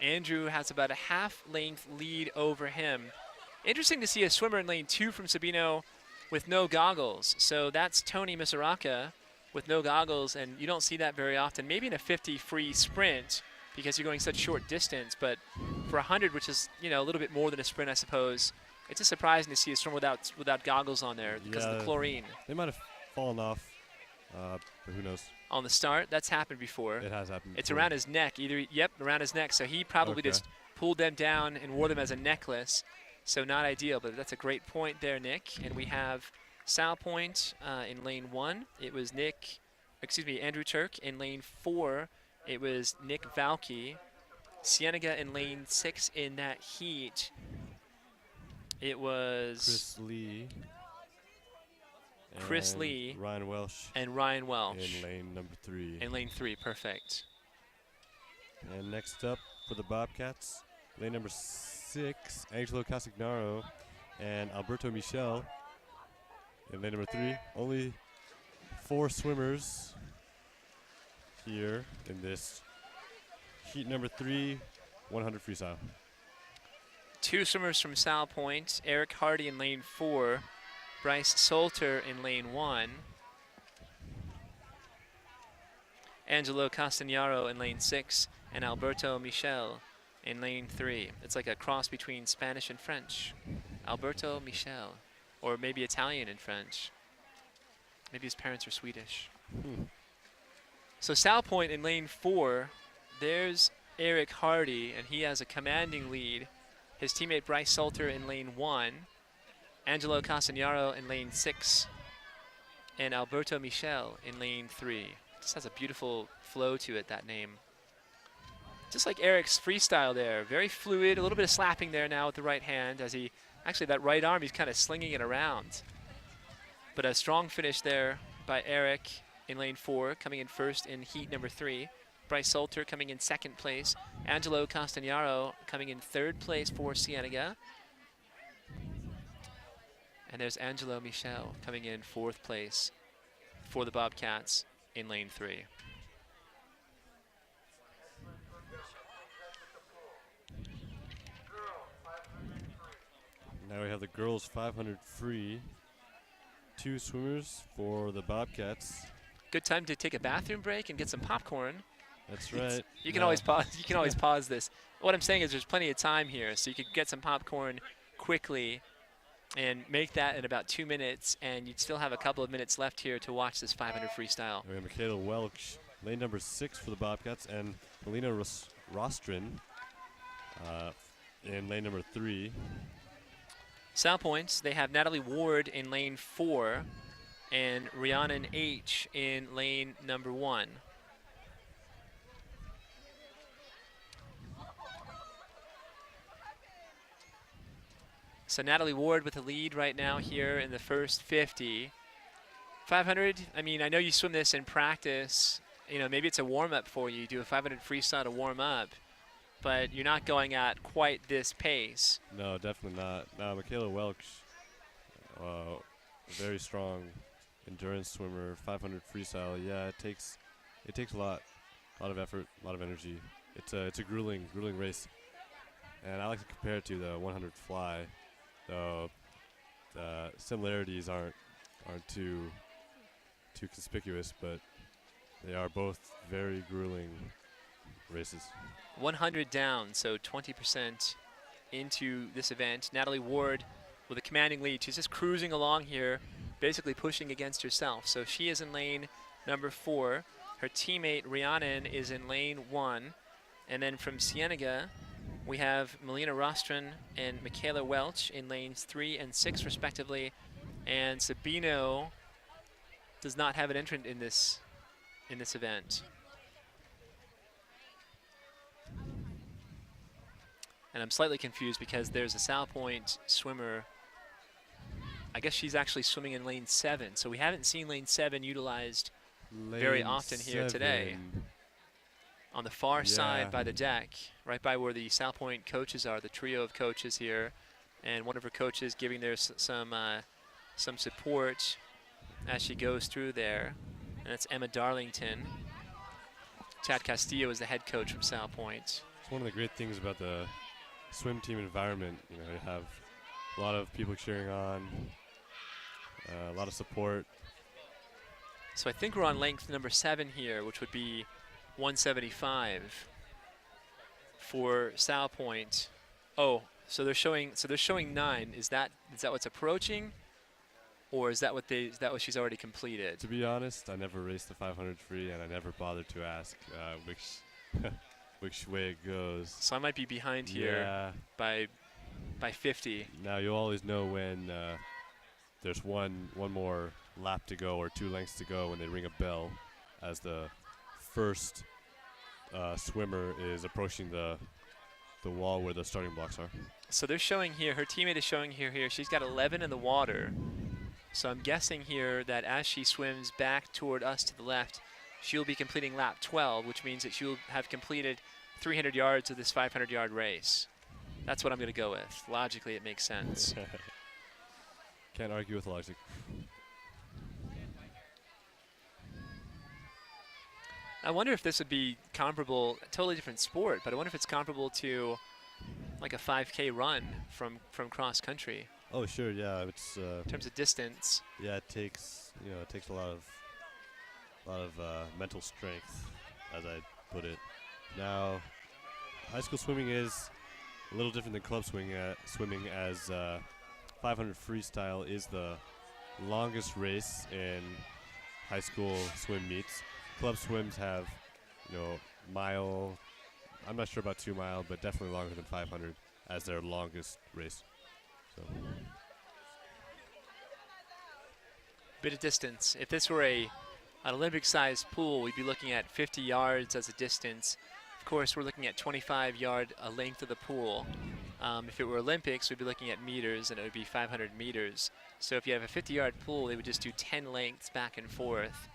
Andrew has about a half-length lead over him. Interesting to see a swimmer in lane 2 from Sabino with no goggles. So that's Tony Misaraka with no goggles, and you don't see that very often. Maybe in a 50 free sprint because you're going such short distance, but for 100, which is a little bit more than a sprint, I suppose, it's just surprising to see a swimmer without goggles on there because of the chlorine. They might have fallen off, but who knows? On the start, that's happened before. It has happened before. It's around his neck, around his neck. So he probably just pulled them down and wore them as a necklace. So not ideal, but that's a great point there, Nick. And we have Salpointe in lane 1. It was Andrew Turk. In lane 4, it was Nick Valky. Cienega in lane 6 in that heat. It was Chris Lee. Ryan Welsh. And Ryan Welsh. In lane number 3. In lane 3, perfect. And next up for the Bobcats, lane number 6, Angelo Castagnaro and Alberto Michel. In lane number 3, only 4 swimmers here in this heat number 3, 100 freestyle. 2 swimmers from Salpointe, Eric Hardy in lane 4, Bryce Salter in lane 1, Angelo Castagnaro in lane 6, and Alberto Michel in lane 3. It's like a cross between Spanish and French. Alberto Michel, or maybe Italian and French. Maybe his parents are Swedish. So Salpointe in lane 4, there's Eric Hardy, and he has a commanding lead. His teammate Bryce Salter in lane 1, Angelo Castagnaro in lane 6, and Alberto Michel in lane 3. Just has a beautiful flow to it, that name. Just like Eric's freestyle there, very fluid, a little bit of slapping there now with the right hand as he, actually that right arm, he's kind of slinging it around. But a strong finish there by Eric in lane 4, coming in first in heat number 3. Bryce Salter coming in 2nd place. Angelo Castagnaro coming in 3rd place for Cienega. And there's Angelo Michel coming in 4th place for the Bobcats in lane 3. Now we have the girls 500 free. 2 swimmers for the Bobcats. Good time to take a bathroom break and get some popcorn. That's right. You can always pause. You can always pause this. What I'm saying is there's plenty of time here, so you could get some popcorn quickly and make that in about 2 minutes, and you'd still have a couple of minutes left here to watch this 500 freestyle. We have Michaela Welch, lane number 6 for the Bobcats, and Melina Rostrin in lane number 3. Salpointe, they have Natalie Ward in lane 4 and Rhiannon H in lane number 1. So Natalie Ward with the lead right now here in the first 50. 500, I mean, I know you swim this in practice. Maybe it's a warm-up for you. You do a 500 freestyle to warm up, but you're not going at quite this pace. No, definitely not. Now, Michaela Welch, very strong endurance swimmer, 500 freestyle. Yeah, it takes a lot of effort, a lot of energy. It's a grueling race, and I like to compare it to the 100 fly, though the similarities aren't too conspicuous, but they are both very grueling races. 100 down, so 20% into this event. Natalie Ward with a commanding lead. She's just cruising along here, basically pushing against herself. So she is in lane number 4. Her teammate Rhiannon is in lane 1. And then from Cienega, we have Melina Rostron and Michaela Welch in lanes 3 and 6 respectively. And Sabino does not have an entrant in this event. And I'm slightly confused because there's a Salpointe swimmer. I guess she's actually swimming in lane 7. So we haven't seen lane 7 utilized very often here today. On the far side by the deck, right by where the Salpointe coaches are, the trio of coaches here. And one of her coaches giving there some support as she goes through there. And that's Emma Darlington. Chad Castillo is the head coach from Salpointe. It's one of the great things about the swim team environment. You know, you have a lot of people cheering on, a lot of support. So I think we're on length number 7 here, which would be 175 for Salpointe. Oh, so they're showing 9. Is that what's approaching, or is that what she's already completed? To be honest, I never raced the 500 free, and I never bothered to ask which way it goes. So I might be behind here by 50. Now you'll always know when there's one more lap to go or 2 lengths to go when they ring a bell, as the first swimmer is approaching the wall where the starting blocks are. So they're showing here, her teammate is showing here, she's got 11 in the water. So I'm guessing here that as she swims back toward us to the left, she'll be completing lap 12, which means that she'll have completed 300 yards of this 500-yard race. That's what I'm going to go with. Logically, it makes sense. Can't argue with logic. I wonder if this would be comparable, totally different sport, but I wonder if it's comparable to like a 5K run from cross country. Oh, sure, yeah. It's in terms of distance. Yeah, it takes a lot of mental strength, as I put it. Now, high school swimming is a little different than club swimming, as 500 freestyle is the longest race in high school swim meets. Club swims have, mile, I'm not sure about 2 mile, but definitely longer than 500 as their longest race. So. Bit of distance. If this were an Olympic-sized pool, we'd be looking at 50 yards as a distance. Of course, we're looking at 25-yard length of the pool. If it were Olympics, we'd be looking at meters, and it would be 500 meters. So if you have a 50-yard pool, they would just do 10 lengths back and forth.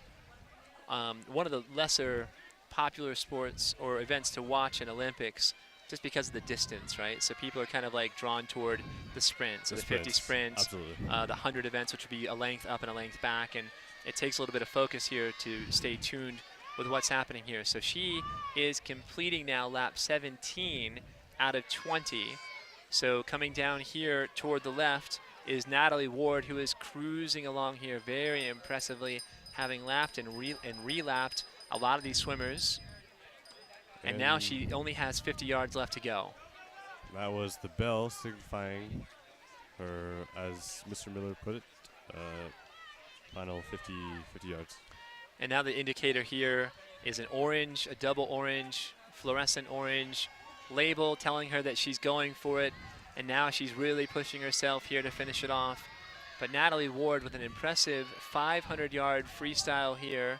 One of the lesser popular sports or events to watch in Olympics, just because of the distance, right? So people are kind of like drawn toward the sprint. So the 50 sprints, the 100 events, which would be a length up and a length back. And it takes a little bit of focus here to stay tuned with what's happening here. So she is completing now lap 17 out of 20. So coming down here toward the left is Natalie Ward, who is cruising along here very impressively, having lapped and relapped a lot of these swimmers. And now she only has 50 yards left to go. That was the bell signifying her, as Mr. Miller put it, final 50 yards. And now the indicator here is an orange, a double orange, fluorescent orange label telling her that she's going for it. And now she's really pushing herself here to finish it off. But Natalie Ward with an impressive 500-yard freestyle here.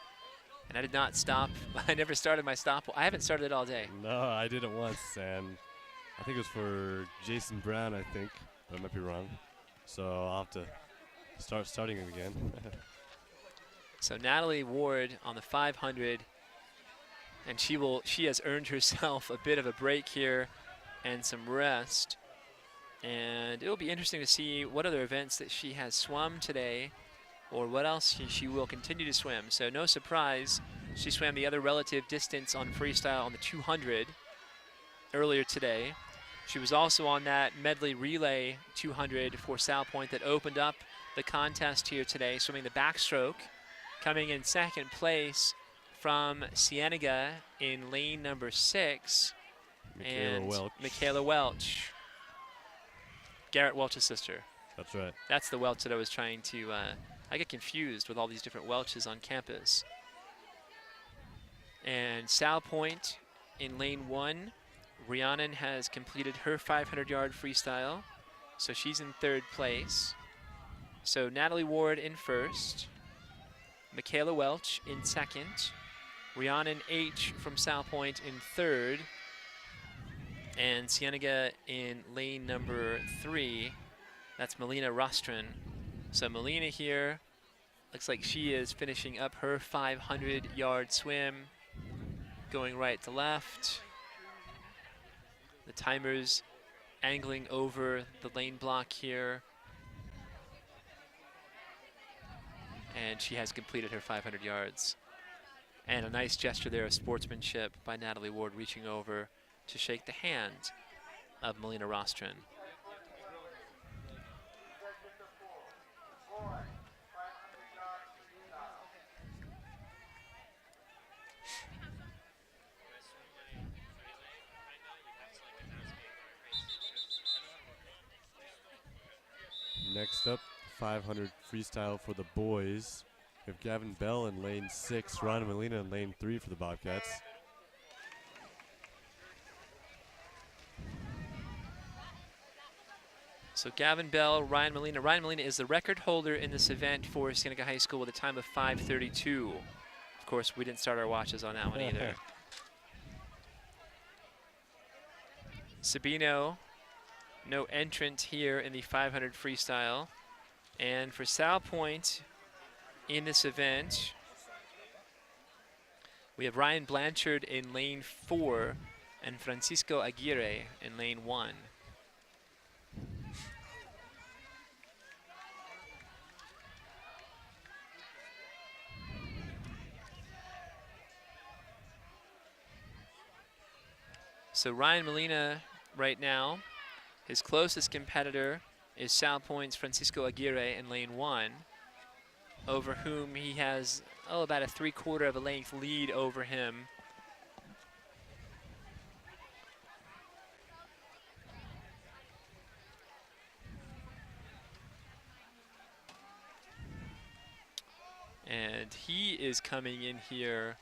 And I did not stop. I never started my stop. I haven't started it all day. No, I did it once, and I think it was for Jason Brown, I think. But I might be wrong. So I'll have to starting it again. So Natalie Ward on the 500. And she has earned herself a bit of a break here and some rest. And it'll be interesting to see what other events that she has swum today or what else she will continue to swim. So no surprise, she swam the other relative distance on freestyle on the 200 earlier today. She was also on that medley relay 200 for Salpointe that opened up the contest here today, swimming the backstroke, coming in second place from Cienega in lane number 6. Michaela Welch. Garrett Welch's sister. That's right. That's the Welch that I was trying to, I get confused with all these different Welches on campus. And Salpointe in lane 1. Rhiannon has completed her 500-yard freestyle, so she's in 3rd place. So Natalie Ward in 1st, Michaela Welch in 2nd, Rhiannon H. from Salpointe in 3rd, and Cienega in lane number 3. That's Melina Rostron. So Melina here, looks like she is finishing up her 500-yard swim, going right to left. The timer's angling over the lane block here. And she has completed her 500 yards. And a nice gesture there of sportsmanship by Natalie Ward, reaching over to shake the hand of Melina Rostron. Next up, 500 freestyle for the boys. We have Gavin Bell in lane 6, Ron and Melina in lane 3 for the Bobcats. So Gavin Bell, Ryan Molina. Ryan Molina is the record holder in this event for Cienega High School with a time of 5:32. Of course, we didn't start our watches on that one either. Sabino, no entrant here in the 500 freestyle. And for Salpointe in this event, we have Ryan Blanchard in lane 4 and Francisco Aguirre in lane 1. So Ryan Molina right now, his closest competitor is Salpointe's Francisco Aguirre in lane 1, over whom he has, about a 3/4 of a length lead over him. And he is coming in here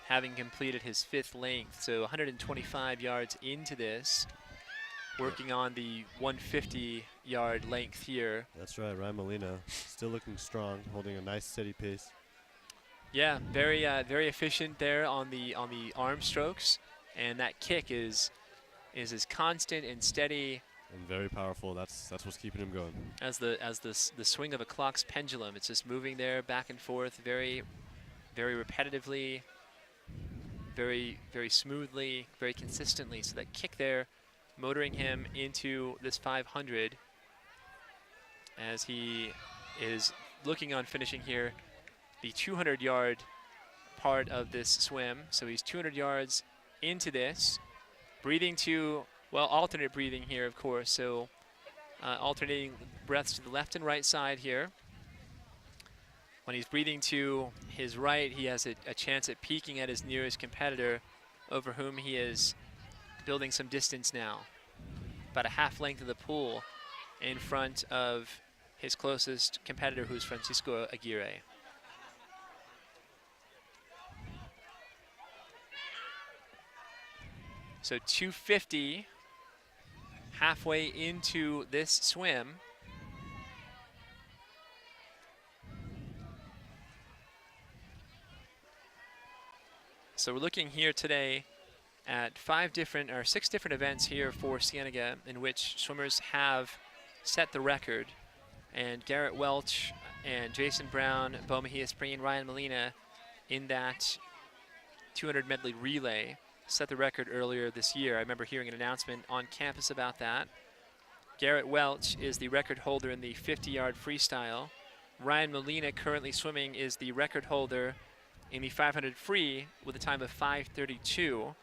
having completed his 5th length, so 125 yards into this, working on the 150-yard length here. That's right, Ryan Molina still looking strong, holding a nice steady pace. Yeah, very efficient there on the arm strokes, and that kick is as constant and steady and very powerful. That's what's keeping him going. As the swing of a clock's pendulum. It's just moving there back and forth, very repetitively, very smoothly, very consistently. So that kick there, motoring him into this 500 as he is looking on finishing here the 200-yard part of this swim. So he's 200 yards into this, breathing to, well, alternate breathing here, of course. So alternating breaths to the left and right side here. When he's breathing to his right, he has a chance at peaking at his nearest competitor, over whom he is building some distance now. About a half length of the pool in front of his closest competitor, who's Francisco Aguirre. So 250 halfway into this swim. So we're looking here today at 6 different events here for Cienega in which swimmers have set the record. And Garrett Welch and Jason Brown, Bo Mejia Spring, Ryan Molina in that 200 medley relay set the record earlier this year. I remember hearing an announcement on campus about that. Garrett Welch is the record holder in the 50-yard freestyle. Ryan Molina, currently swimming, is the record holder in the 500 free with a time of 5:32.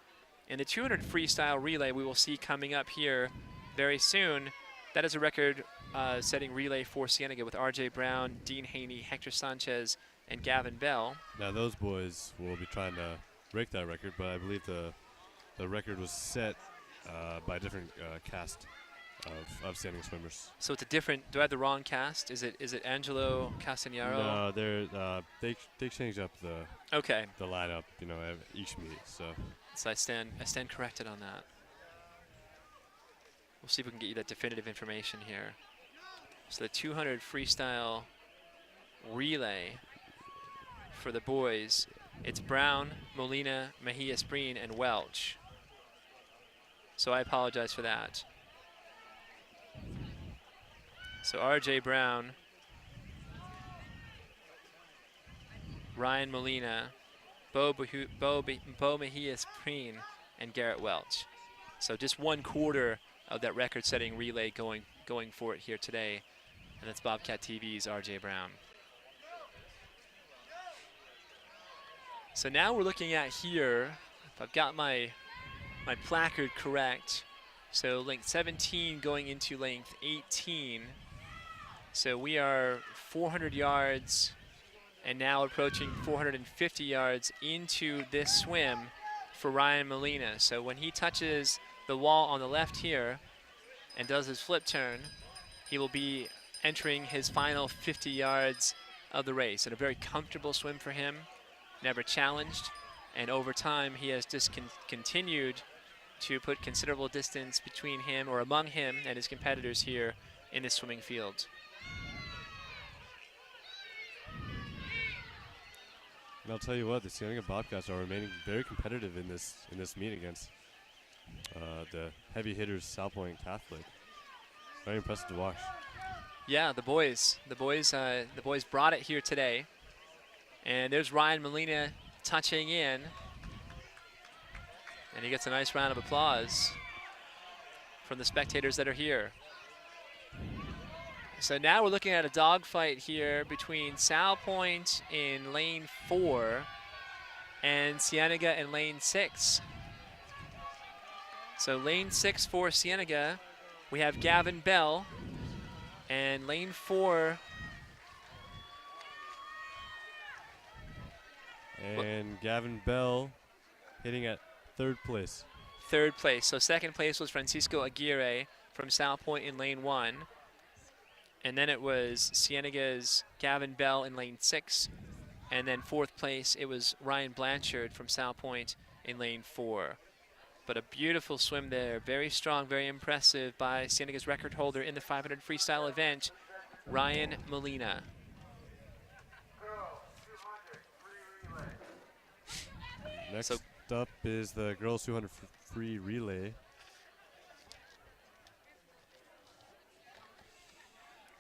And the 200 freestyle relay we will see coming up here very soon. That is a record-setting relay for Cienega with R.J. Brown, Dean Haney, Hector Sanchez, and Gavin Bell. Now those boys will be trying to break that record, but I believe the record was set by a different cast of Cienega swimmers. So it's a different. Do I have the wrong cast? Is it Angelo Castagnaro? No, they changed up the lineup, each meet. So I stand corrected on that. We'll see if we can get you that definitive information here. So the 200 freestyle relay for the boys, it's Brown, Molina, Mejia Spreen, and Welch. So I apologize for that. So R.J. Brown, Ryan Molina, Bo Mejia Spreen, and Garrett Welch. So just 1/4 of that record-setting relay going for it here today, and that's Bobcat TV's R.J. Brown. So now we're looking at here, if I've got my placard correct, so length 17 going into length 18. So we are 400 yards and now approaching 450 yards into this swim for Ryan Molina. So when he touches the wall on the left here and does his flip turn, he will be entering his final 50 yards of the race. And a very comfortable swim for him, never challenged. And over time, he has just continued to put considerable distance between him or among him and his competitors here in this swimming field. And I'll tell you what, the Cienega Bobcats are remaining very competitive in this meet against the heavy hitters, Salpointe Catholic. Very impressive to watch. Yeah, the boys brought it here today. And there's Ryan Molina touching in. And he gets a nice round of applause from the spectators that are here. So now we're looking at a dogfight here between Salpointe in lane 4 and Cienega in lane 6. So lane 6 for Cienega, we have Gavin Bell, and lane 4. And Gavin Bell hitting at 3rd place. 3rd place. So 2nd place was Francisco Aguirre from Salpointe in lane 1. And then it was Cienega's Gavin Bell in lane 6. And then 4th place, it was Ryan Blanchard from Salpointe in lane 4. But a beautiful swim there. Very strong, very impressive by Cienega's record holder in the 500 freestyle event, Ryan Molina. Next up is the girls 200 free relay.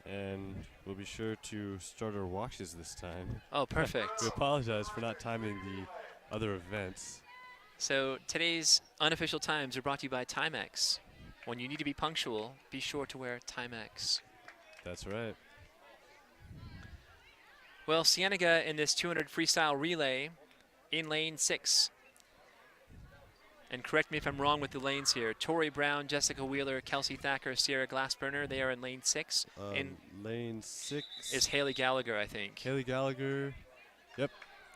And we'll be sure to start our watches this time. Oh, perfect. We apologize for not timing the other events. So today's unofficial times are brought to you by Timex. When you need to be punctual, be sure to wear Timex. That's right. Well, Cienega in this 200 freestyle relay in lane 6. And correct me if I'm wrong with the lanes here. Tori Brown, Jessica Wheeler, Kelsey Thacker, Sierra Glassburner, they are in lane 6. In lane 6 is Haley Gallagher, I think. Haley Gallagher, yep.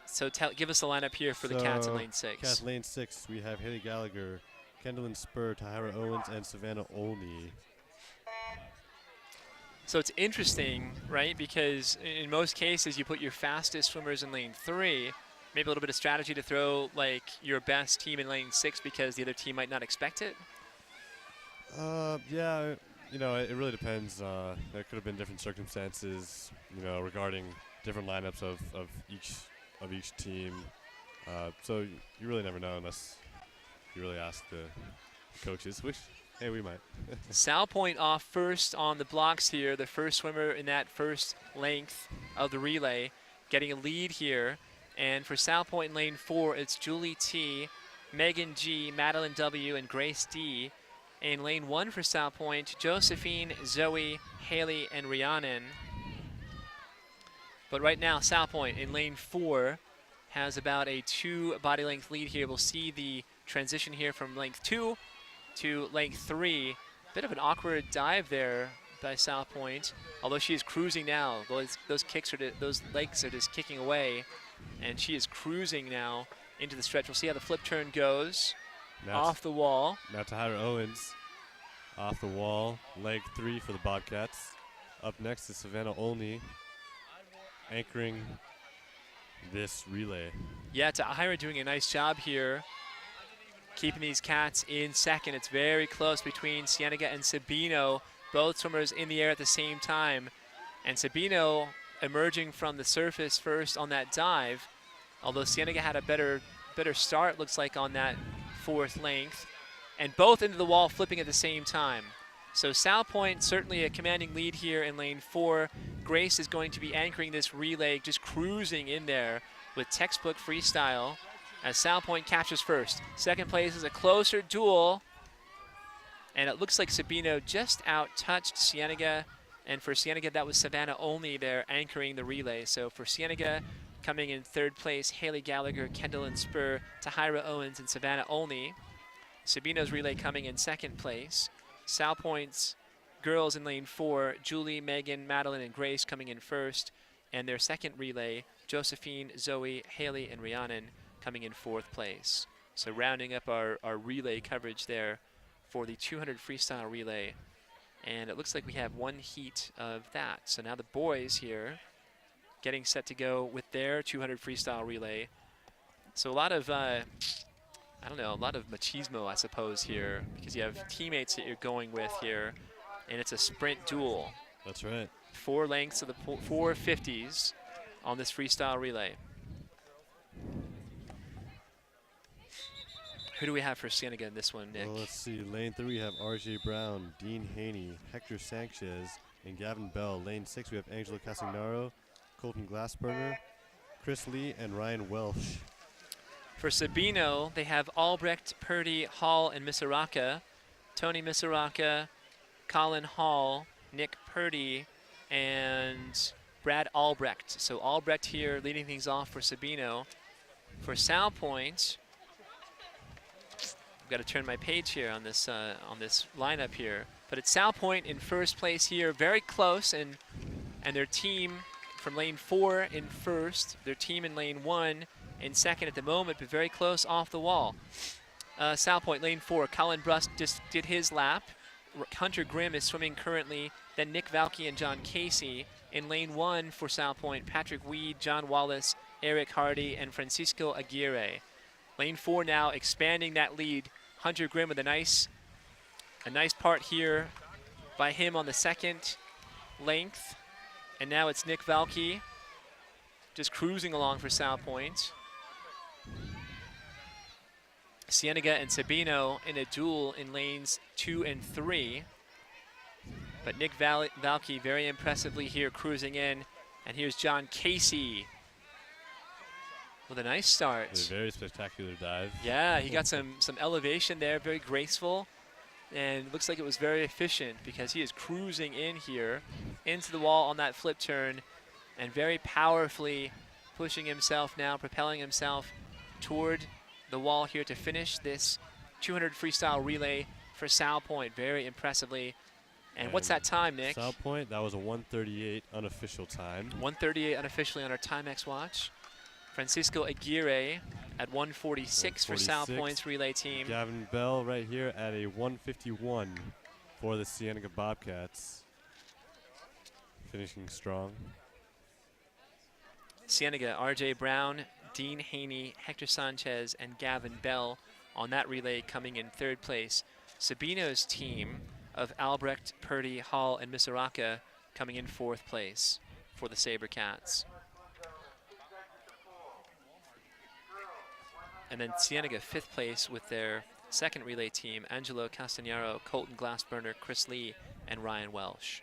So give us the lineup here for the Cats in lane 6. Cats lane 6, we have Haley Gallagher, Kendallyn Spur, Tahira Owens, and Savannah Olney. So it's interesting, right? Because in most cases, you put your fastest swimmers in lane 3. Maybe a little bit of strategy to throw like your best team in lane 6 because the other team might not expect it. Yeah, it really depends. There could have been different circumstances, regarding different lineups of each team. So you really never know unless you really ask the coaches, which, hey, we might. Salpointe off first on the blocks here. The first swimmer in that first length of the relay getting a lead here. And for Salpointe in lane 4, it's Julie T, Megan G, Madeline W, and Grace D. In lane 1 for Salpointe, Josephine, Zoe, Haley, and Rhiannon. But right now, Salpointe in lane 4 has about a 2 body length lead here. We'll see the transition here from length 2 to length 3. Bit of an awkward dive there by Salpointe, although she is cruising now. Those kicks those legs are just kicking away, and she is cruising now into the stretch. We'll see how the flip turn goes. Off the wall. Now Tahira Owens off the wall, leg 3 for the Bobcats. Up next is Savannah Olney anchoring this relay. Yeah, Tahira doing a nice job here, keeping these cats in second. It's very close between Cienega and Sabino, both swimmers in the air at the same time. And Sabino emerging from the surface first on that dive, although Cienega had a better start, looks like, on that 4th length. And both into the wall, flipping at the same time. So Salpointe certainly a commanding lead here in lane 4. Grace is going to be anchoring this relay, just cruising in there with textbook freestyle as Salpointe captures first. Second place is a closer duel. And it looks like Sabino just out-touched Cienega. And for Cienega, that was Savannah Olney there anchoring the relay. So for Cienega, coming in 3rd place, Haley Gallagher, Kendall and Spur, Tahira Owens, and Savannah Olney. Sabino's relay coming in 2nd place. Salpointe's girls in lane 4, Julie, Megan, Madeline, and Grace coming in 1st. And their 2nd relay, Josephine, Zoe, Haley, and Rhiannon coming in 4th place. So rounding up our relay coverage there for the 200 freestyle relay. And it looks like we have 1 heat of that. So now the boys here getting set to go with their 200 freestyle relay. So a lot of, I don't know, a lot of machismo, I suppose, here, because you have teammates that you're going with here, and it's a sprint duel. That's right. 4 lengths of the 450s on this freestyle relay. Who do we have for Cienega in this one, Nick? Well, let's see. Lane 3, we have RJ Brown, Dean Haney, Hector Sanchez, and Gavin Bell. Lane 6, we have Angelo Castagnaro, Colton Glassburner, Chris Lee, and Ryan Welsh. For Sabino, they have Albrecht, Purdy, Hall, and Misaraka. Tony Misaraka, Colin Hall, Nick Purdy, and Brad Albrecht. So Albrecht here leading things off for Sabino. For Salpointe, I've got to turn my page here on this lineup here. But it's Salpointe in 1st place here, very close, and their team from lane 4 in 1st, their team in lane 1 in 2nd at the moment, but very close off the wall. Salpointe, lane 4, Colin Brust just did his lap. Hunter Grimm is swimming currently. Then Nick Valky and John Casey. In lane 1 for Salpointe, Patrick Weed, John Wallace, Eric Hardy, and Francisco Aguirre. Lane 4 now expanding that lead. Hunter Grimm with a nice part here by him on the 2nd length. And now it's Nick Valky just cruising along for Salpointe. Cienega and Sabino in a duel in lanes 2 and 3. But Nick Valky very impressively here cruising in. And here's John Casey with a nice start. A very spectacular dive. Yeah, he got some elevation there, very graceful. And looks like it was very efficient because he is cruising in here into the wall on that flip turn and very powerfully pushing himself now, propelling himself toward the wall here to finish this 200 freestyle relay for Salpointe very impressively. And what's that time, Nick? Salpointe, that was a 1:38 unofficial time. 1:38 unofficially on our Timex watch. Francisco Aguirre at 1:46 for Salpointe's relay team. Gavin Bell right here at a 1:51 for the Cienega Bobcats. Finishing strong. Cienega, RJ Brown, Dean Haney, Hector Sanchez, and Gavin Bell on that relay coming in 3rd place. Sabino's team of Albrecht, Purdy, Hall, and Misaraka coming in 4th place for the Sabercats. And then Cienega 5th place with their 2nd relay team, Angelo Castagnaro, Colton Glassburner, Chris Lee, and Ryan Welsh.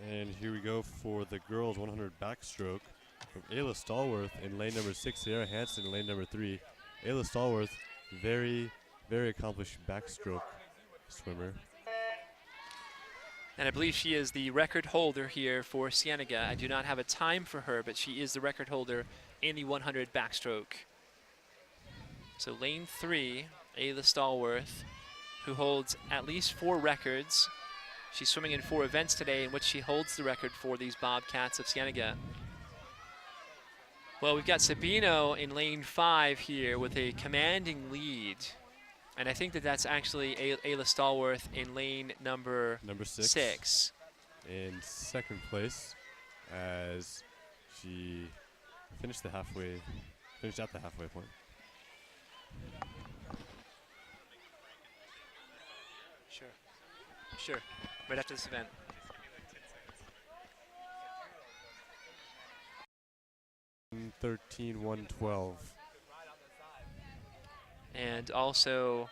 And here we go for the girls 100 backstroke from Ayla Stallworth in lane number 6, Sarah Hansen in lane number 3. Ayla Stallworth, very, very accomplished backstroke swimmer. And I believe she is the record holder here for Cienega. I do not have a time for her, but she is the record holder in the 100 backstroke. So lane 3, Ayla Stallworth, who holds at least 4 records. She's swimming in 4 events today in which she holds the record for these Bobcats of Cienega. Well, we've got Sabino in lane 5 here with a commanding lead. And I think that that's actually Ayla Stallworth in lane number 6. In second place, as she finished at the halfway point. Sure. Right after this event. In 13:112. And also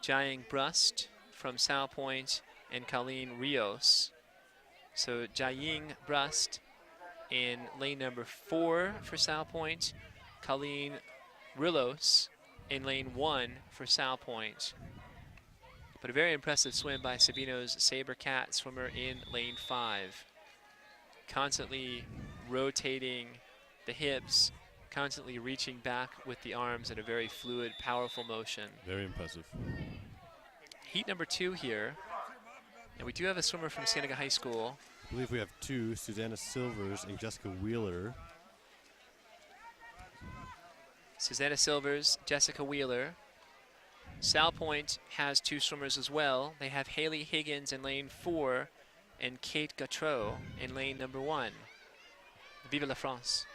Jiang Brust from Salpointe and Colleen Rios. So Jiang Brust in lane number 4 for Salpointe, Colleen Rios in lane 1 for Salpointe. But a very impressive swim by Sabino's Saber Cat swimmer in lane 5. Constantly rotating the hips, constantly reaching back with the arms in a very fluid, powerful motion. Very impressive. Heat number 2 here. And we do have a swimmer from Cienega High School. I believe we have 2, Susanna Silvers and Jessica Wheeler. Susanna Silvers, Jessica Wheeler. Salpointe has 2 swimmers as well. They have Haley Higgins in lane 4 and Kate Gautreau in lane number 1. Vive la France.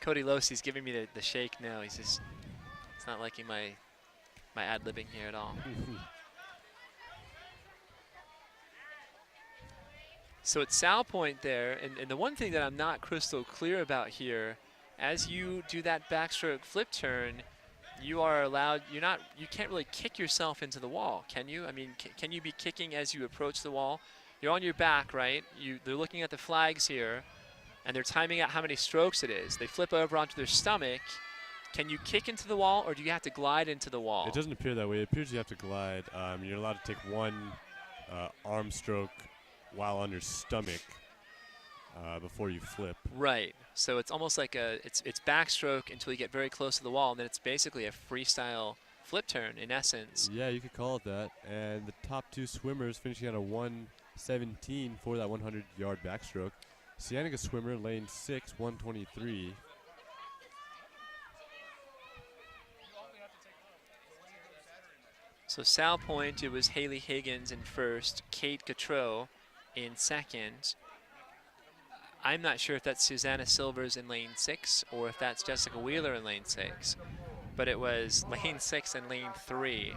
Cody Losey's giving me the shake now. He's not liking my ad-libbing here at all. So it's Salpointe there, and the one thing that I'm not crystal clear about here, as you do that backstroke flip turn, you are allowed, you can't really kick yourself into the wall, can you? I mean, can you be kicking as you approach the wall? You're on your back, right? They're looking at the flags here, and they're timing out how many strokes it is. They flip over onto their stomach. Can you kick into the wall, or do you have to glide into the wall? It doesn't appear that way. It appears you have to glide. You're allowed to take 1 arm stroke while on your stomach before you flip. Right. So it's almost like it's backstroke until you get very close to the wall, and then it's basically a freestyle flip turn in essence. Yeah, you could call it that. And the top 2 swimmers finishing at a 1:17 for that 100-yard backstroke. Cienega swimmer, lane 6, 1:23. So Salpointe, it was Haley Higgins in first, Kate Gautreau in second. I'm not sure if that's Susanna Silvers in lane 6 or if that's Jessica Wheeler in lane 6, but it was lane 6 and lane 3.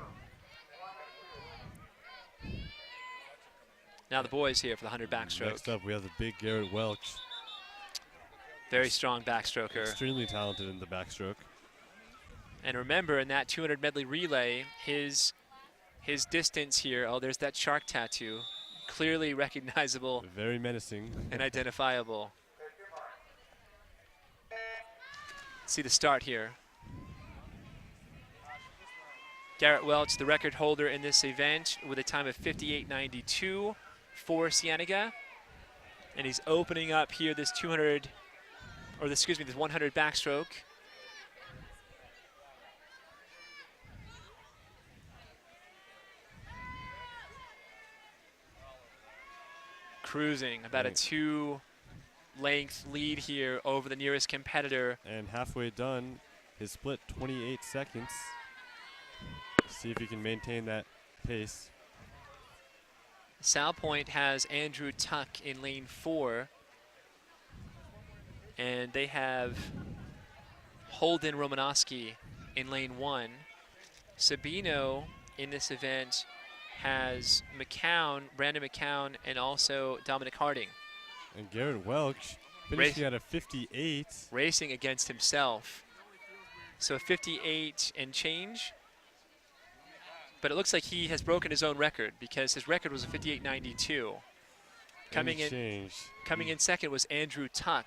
Now the boys here for the 100 backstroke. Next up, we have the big Garrett Welch. Very strong backstroker. Extremely talented in the backstroke. And remember, in that 200 medley relay, his distance here, oh, there's that shark tattoo. Clearly recognizable. Very menacing. And identifiable. See the start here. Garrett Welch, the record holder in this event, with a time of 58.92 for Cienega. And he's opening up here this 200, or this 100 backstroke. Cruising about a 2-length lead here over the nearest competitor. And halfway done, his split 28 seconds. See if he can maintain that pace. Salpointe has Andrew Tuck in lane 4. And they have Holden Romanowski in lane 1. Sabino in this event has Brandon McCown, and also Dominic Harding. And Garrett Welch finishing at a 58. Racing against himself. So a 58 and change. But it looks like he has broken his own record because his record was a 58.92. Coming in second was Andrew Tuck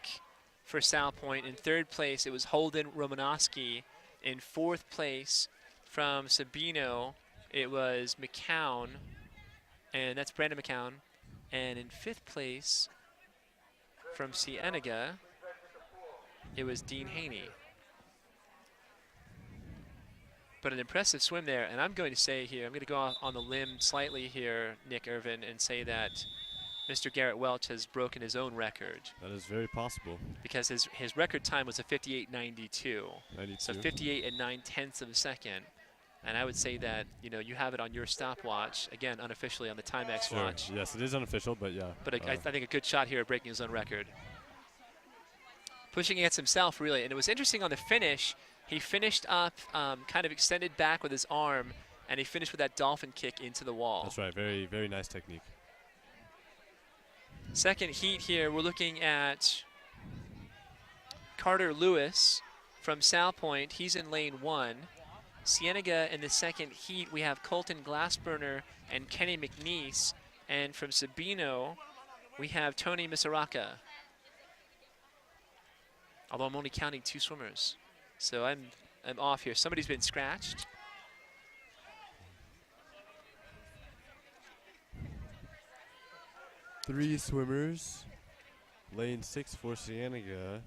for Salpointe. In third place, it was Holden Romanowski. In fourth place from Sabino, it was McCown, and that's Brandon McCown. And in 5th place from Cienega, it was Dean Haney. But an impressive swim there, and I'm going to say here, I'm going to go off on the limb slightly here, Nick Irvin, and say that Mr. Garrett Welch has broken his own record. That is very possible. Because his record time was a 58.92. So 58 and 9/10 of a second. And I would say that, you know, you have it on your stopwatch, again, unofficially on the Timex watch. Yes, it is unofficial, but yeah. But I think a good shot here at breaking his own record. Pushing against himself, really. And it was interesting on the finish. He finished up kind of extended back with his arm, and he finished with that dolphin kick into the wall. That's right. Very, very nice technique. Second heat here, we're looking at Carter Lewis from Salpointe. He's in lane 1. Cienega in the second heat, we have Colton Glassburner and Kenny McNeese. And from Sabino, we have Tony Misaraka. Although I'm only counting 2 swimmers. So I'm off here. Somebody's been scratched. Three swimmers. Lane 6 for Cienega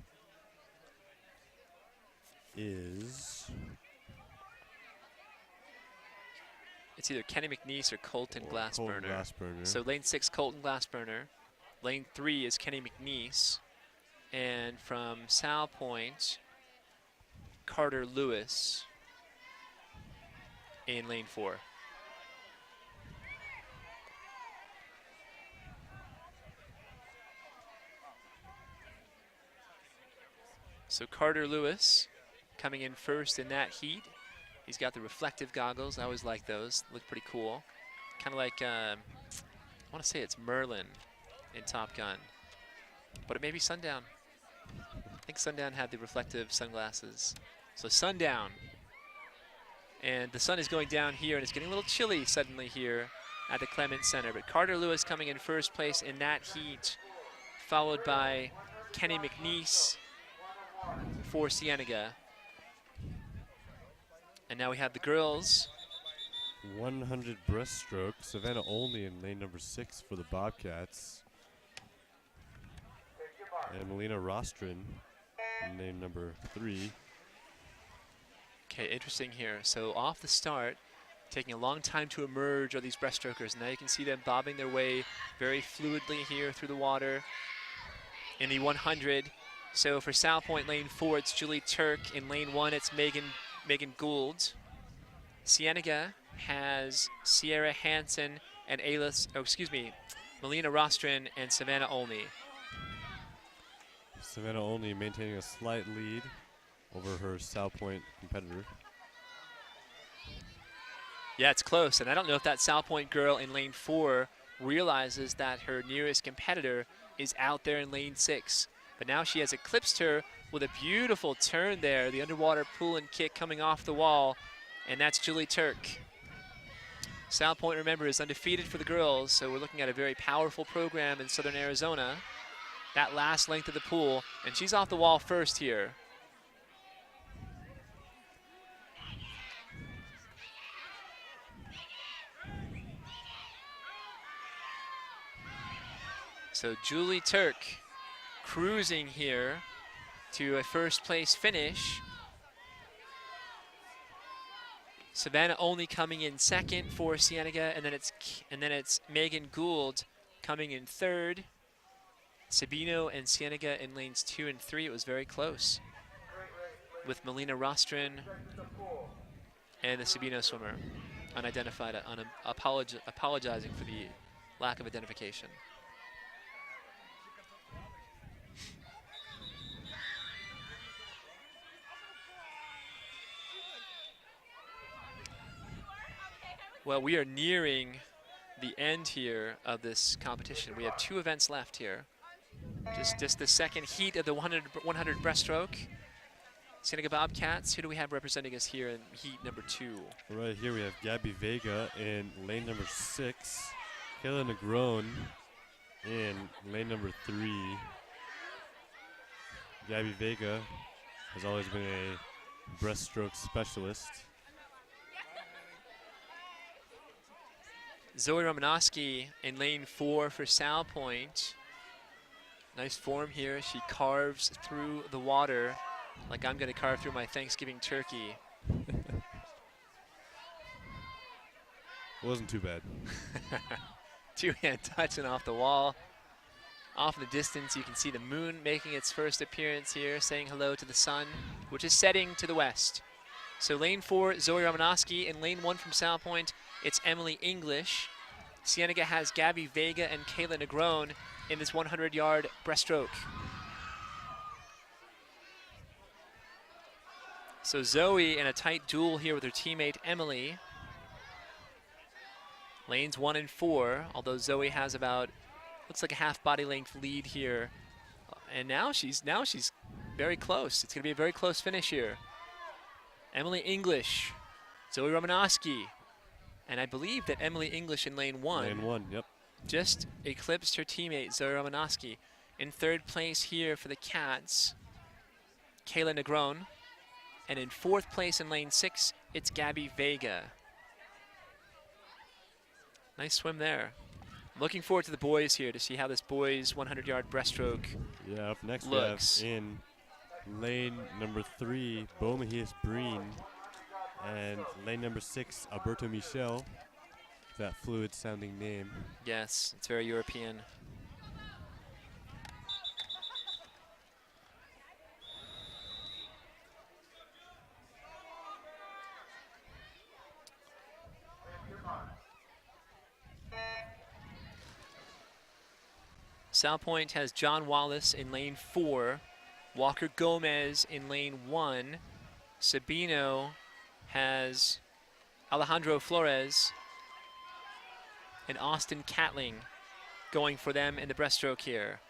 is... It's either Kenny McNeese or Colton Glassburner. Colton Glassburner. So lane 6, Colton Glassburner. Lane 3 is Kenny McNeese. And from Salpointe, Carter Lewis in lane 4. So Carter Lewis coming in first in that heat. He's got the reflective goggles. I always like those. Look pretty cool. Kind of like, I want to say it's Merlin in Top Gun. But it may be Sundown. I think Sundown had the reflective sunglasses. So Sundown. And the sun is going down here, and it's getting a little chilly suddenly here at the Clements Center. But Carter Lewis coming in first place in that heat, followed by Kenny McNeese for Cienega. And now we have the girls. 100 breaststroke. Savannah Olney in lane number 6 for the Bobcats. And Melina Rostrin in lane number 3. Okay, interesting here. So off the start, taking a long time to emerge are these breaststrokers. Now you can see them bobbing their way very fluidly here through the water in the 100. So for Salpointe lane 4, it's Julie Turk. In lane 1, it's Megan Gould. Cienega has Sierra Hansen and Melina Rostrin and Savannah Olney. Savannah Olney maintaining a slight lead over her Salpointe competitor. Yeah, it's close, and I don't know if that Salpointe girl in lane 4 realizes that her nearest competitor is out there in lane 6. But now she has eclipsed her with a beautiful turn there, the underwater pull and kick coming off the wall, and that's Julie Turk. Salpointe, remember, is undefeated for the girls, so we're looking at a very powerful program in Southern Arizona. That last length of the pool, and she's off the wall first here. So Julie Turk cruising here to a first place finish. Savannah Olney coming in second for Cienega, and then it's Megan Gould coming in third. Sabino and Cienega in lanes 2 and 3. It was very close, with Melina Rostrin and the Sabino swimmer unidentified, apologizing for the lack of identification. Well, we are nearing the end here of this competition. We have 2 events left here. Just the second heat of the 100 breaststroke. Cienega Bobcats, who do we have representing us here in heat number 2? Right here we have Gabby Vega in lane number 6. Kayla Negron in lane number 3. Gabby Vega has always been a breaststroke specialist. Zoe Romanowski in lane 4 for Salpointe. Nice form here. She carves through the water like I'm going to carve through my Thanksgiving turkey. Wasn't too bad. Two-hand touch and off the wall. Off in the distance, you can see the moon making its first appearance here, saying hello to the sun, which is setting to the west. So lane 4, Zoe Romanowski. In lane 1 from Salpointe, it's Emily English. Cienega has Gabby Vega and Kayla Negron in this 100-yard breaststroke. So Zoe in a tight duel here with her teammate Emily. Lanes 1 and 4, although Zoe has about, looks like a half body length lead here. And now she's very close. It's going to be a very close finish here. Emily English, Zoe Romanowski, and I believe that Emily English in lane 1. Lane 1, yep. Just eclipsed her teammate, Zoe Romanowski. In third place here for the Cats, Kayla Negron. And in fourth place in lane 6, it's Gabby Vega. Nice swim there. Looking forward to the boys here to see how this boys 100-yard breaststroke Yeah, up next looks. we have in lane number 3, Beau Mejias Breen. And lane number 6, Alberto Michel. That fluid sounding name. Yes, it's very European. Salpointe has John Wallace in lane 4, Walker Gomez in lane 1, Sabino has Alejandro Flores and Austin Catling going for them in the breaststroke here.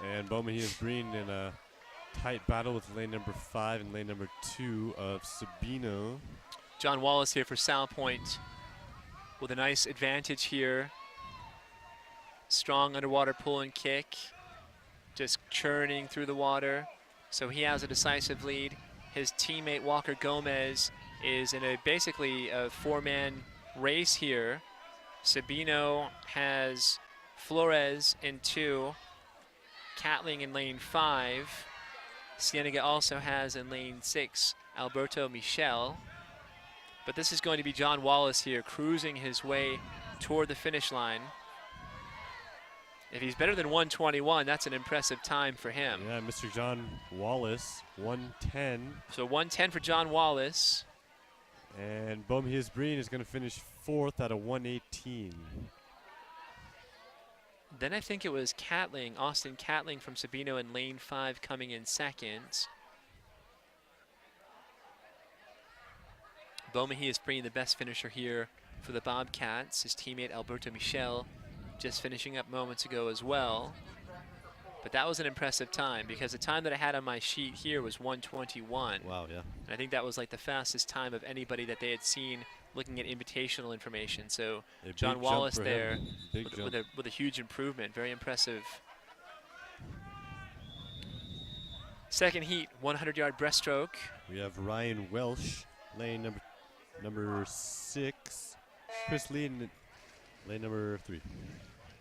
And Beau Mejias Breen in a tight battle with lane number 5 and lane number 2 of Sabino. John Wallace here for Salpointe with a nice advantage here. Strong underwater pull and kick, just churning through the water. So he has a decisive lead. His teammate Walker Gomez is in basically a 4-man race here. Sabino has Flores in 2, Catling in lane 5. Cienega also has in lane 6 Alberto Michel. But this is going to be John Wallace here cruising his way toward the finish line. If he's better than 121, that's an impressive time for him. Yeah, Mr. John Wallace, 110. So 110 for John Wallace. And Beau Mejias Breen is going to finish 4th at a 118. Then I think it was Catling, Austin Catling from Sabino in lane 5 coming in 2nd. Beau Mejias Breen, the best finisher here for the Bobcats. His teammate Alberto Michel just finishing up moments ago as well. But that was an impressive time because the time that I had on my sheet here was 121. Wow, yeah. And I think that was like the fastest time of anybody that they had seen looking at invitational information. So John Wallace there with a huge improvement, very impressive. Second heat, 100-yard breaststroke. We have Ryan Welsh, lane number 6. Chris Lee in lane number 3.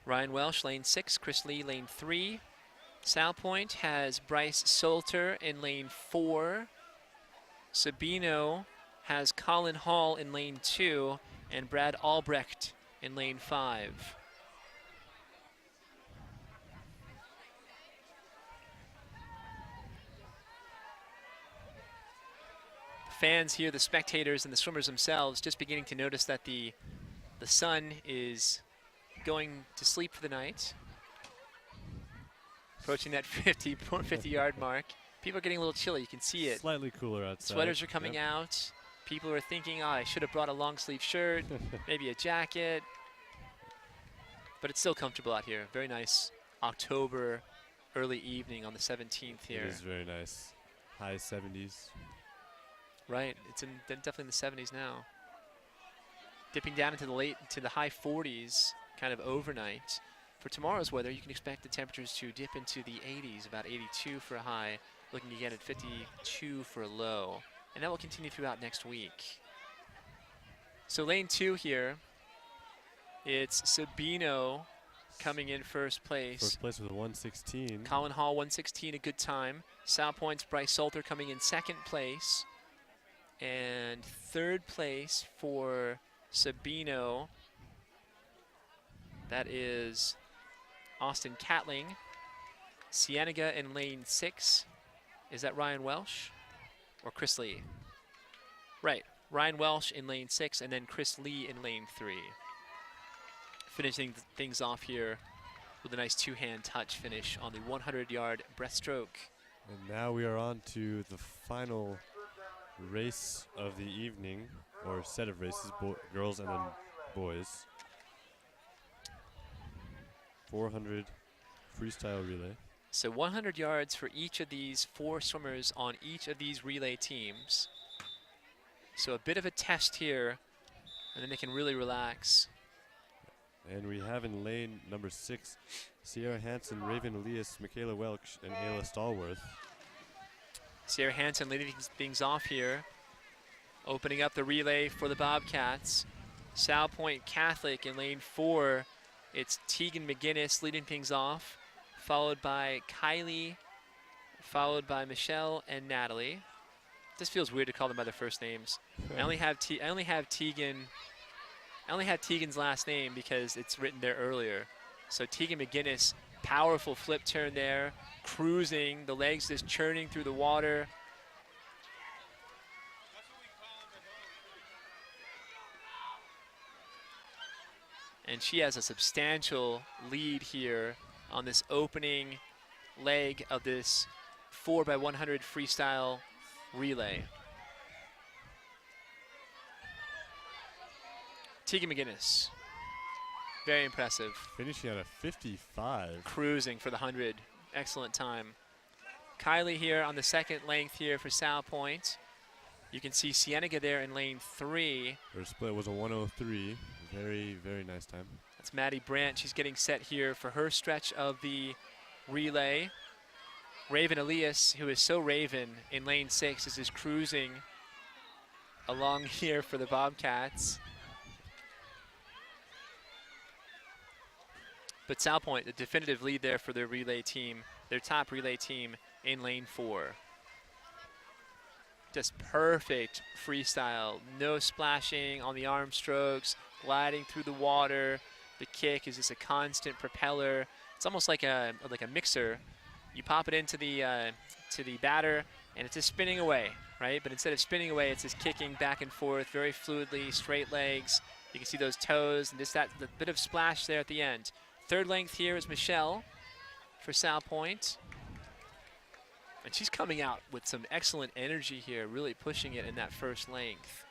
Ryan Welsh, lane 6. Chris Lee, lane 3. Salpointe has Bryce Solter in lane 4. Sabino has Colin Hall in lane 2. And Brad Albrecht in lane 5. Fans here, the spectators and the swimmers themselves, just beginning to notice that the sun is going to sleep for the night. Approaching that 50-yard mark. People are getting a little chilly, you can see it. Slightly cooler outside. Sweaters are coming out. People are thinking, oh, I should have brought a long sleeve shirt, maybe a jacket. But it's still comfortable out here. Very nice October early evening on the 17th here. It is very nice. High 70s. Right, it's definitely in the 70s now. Dipping down into the high 40s kind of overnight. For tomorrow's weather, you can expect the temperatures to dip into the 80s, about 82 for a high, looking again at 52 for a low. and that will continue throughout next week. So lane 2 here, it's Sabino coming in first place. First place with a 116. Colin Hall, 116, a good time. Salpointe's Bryce Salter coming in second place. And third place for Sabino, that is Austin Catling. Cienega in lane 6. Is that Ryan Welsh or Chris Lee? Right, Ryan Welsh in lane 6 and then Chris Lee in lane 3. Finishing things off here with a nice two-hand touch finish on the 100-yard breaststroke. And now we are on to the final race of the evening, or set of races, girls and then boys. 400 freestyle relay. So 100 yards for each of these 4 swimmers on each of these relay teams. So a bit of a test here, and then they can really relax. And we have in lane number 6, Sierra Hansen, Raven Elias, Michaela Welch, and Ayla Stallworth. Sierra Hansen leading things off here, opening up the relay for the Bobcats. Salpointe Catholic in lane 4, it's Tegan McGinnis leading things off, followed by Kylie, followed by Michelle and Natalie. This feels weird to call them by their first names. I only have Tegan's last name because it's written there earlier. So Tegan McGinnis, powerful flip turn there, cruising, the legs just churning through the water. And she has a substantial lead here on this opening leg of this 4x100 freestyle relay. Tegan McGinnis, very impressive. Finishing at a 55. Cruising for the 100, excellent time. Kylie here on the second length here for Salpointe. You can see Cienega there in lane 3. Her split was a 103. Very, very nice time. That's Maddie Brandt. She's getting set here for her stretch of the relay. Raven Elias, who is so Raven in lane 6, is just cruising along here for the Bobcats. But Salpointe, the definitive lead there for their relay team, their top relay team in lane 4. Just perfect freestyle, no splashing on the arm strokes, gliding through the water. The kick is just a constant propeller. It's almost like a mixer. You pop it into the batter, and it's just spinning away, right? But instead of spinning away, it's just kicking back and forth very fluidly, straight legs. You can see those toes and just the bit of splash there at the end. Third length here is Michelle for Salpointe. And she's coming out with some excellent energy here, really pushing it in that first length.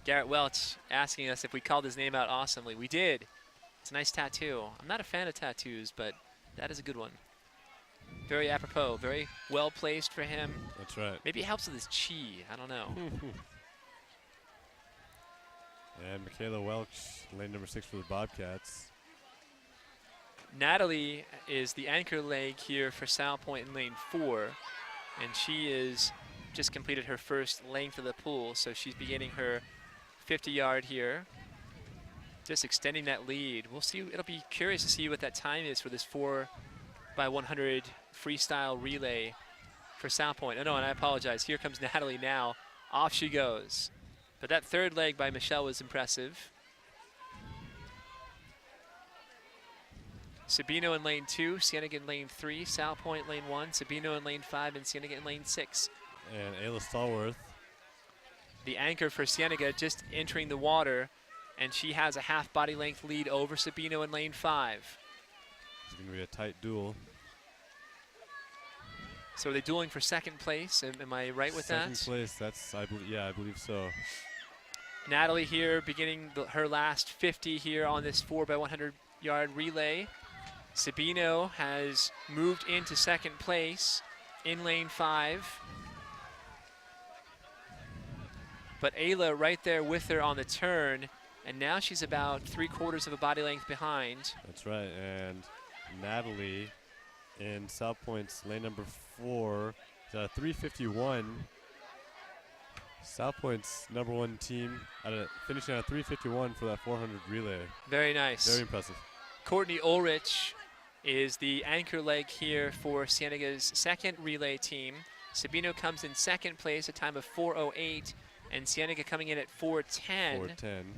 Garrett Welch asking us if we called his name out awesomely. We did. It's a nice tattoo. I'm not a fan of tattoos, but that is a good one. Very apropos, very well placed for him. That's right. Maybe it helps with his chi. I don't know. And Michaela Welch, lane number 6 for the Bobcats. Natalie is the anchor leg here for Salpointe in lane 4, and she is just completed her first length of the pool, so she's beginning her 50-yard here. Just extending that lead. We'll see. It'll be curious to see what that time is for this 4x100 freestyle relay for Salpointe. Oh no, and I apologize. Here comes Natalie now. Off she goes. But that third leg by Michelle was impressive. Sabino in lane 2, Cienega in lane 3, Salpointe lane 1, Sabino in lane 5, and Cienega in lane 6. And Ayla Stallworth. The anchor for Cienega just entering the water, and she has a half body length lead over Sabino in lane 5. It's going to be a tight duel. So are they dueling for second place? Am I right with that? Second place, that's, I believe so. Natalie here beginning her last 50 here on this 4x100 yard relay. Sabino has moved into second place in lane 5. But Ayla right there with her on the turn, and now she's about 3/4 of a body length behind. That's right, and Natalie in South Point's lane number 4. It's a 3:51. South Point's #1 team finishing at a 3:51 for that 400 relay. Very nice. Very impressive. Courtney Ulrich is the anchor leg here for Cienega's second relay team. Sabino comes in second place, a time of 4:08, and Cienega coming in at 4:10. 4:10.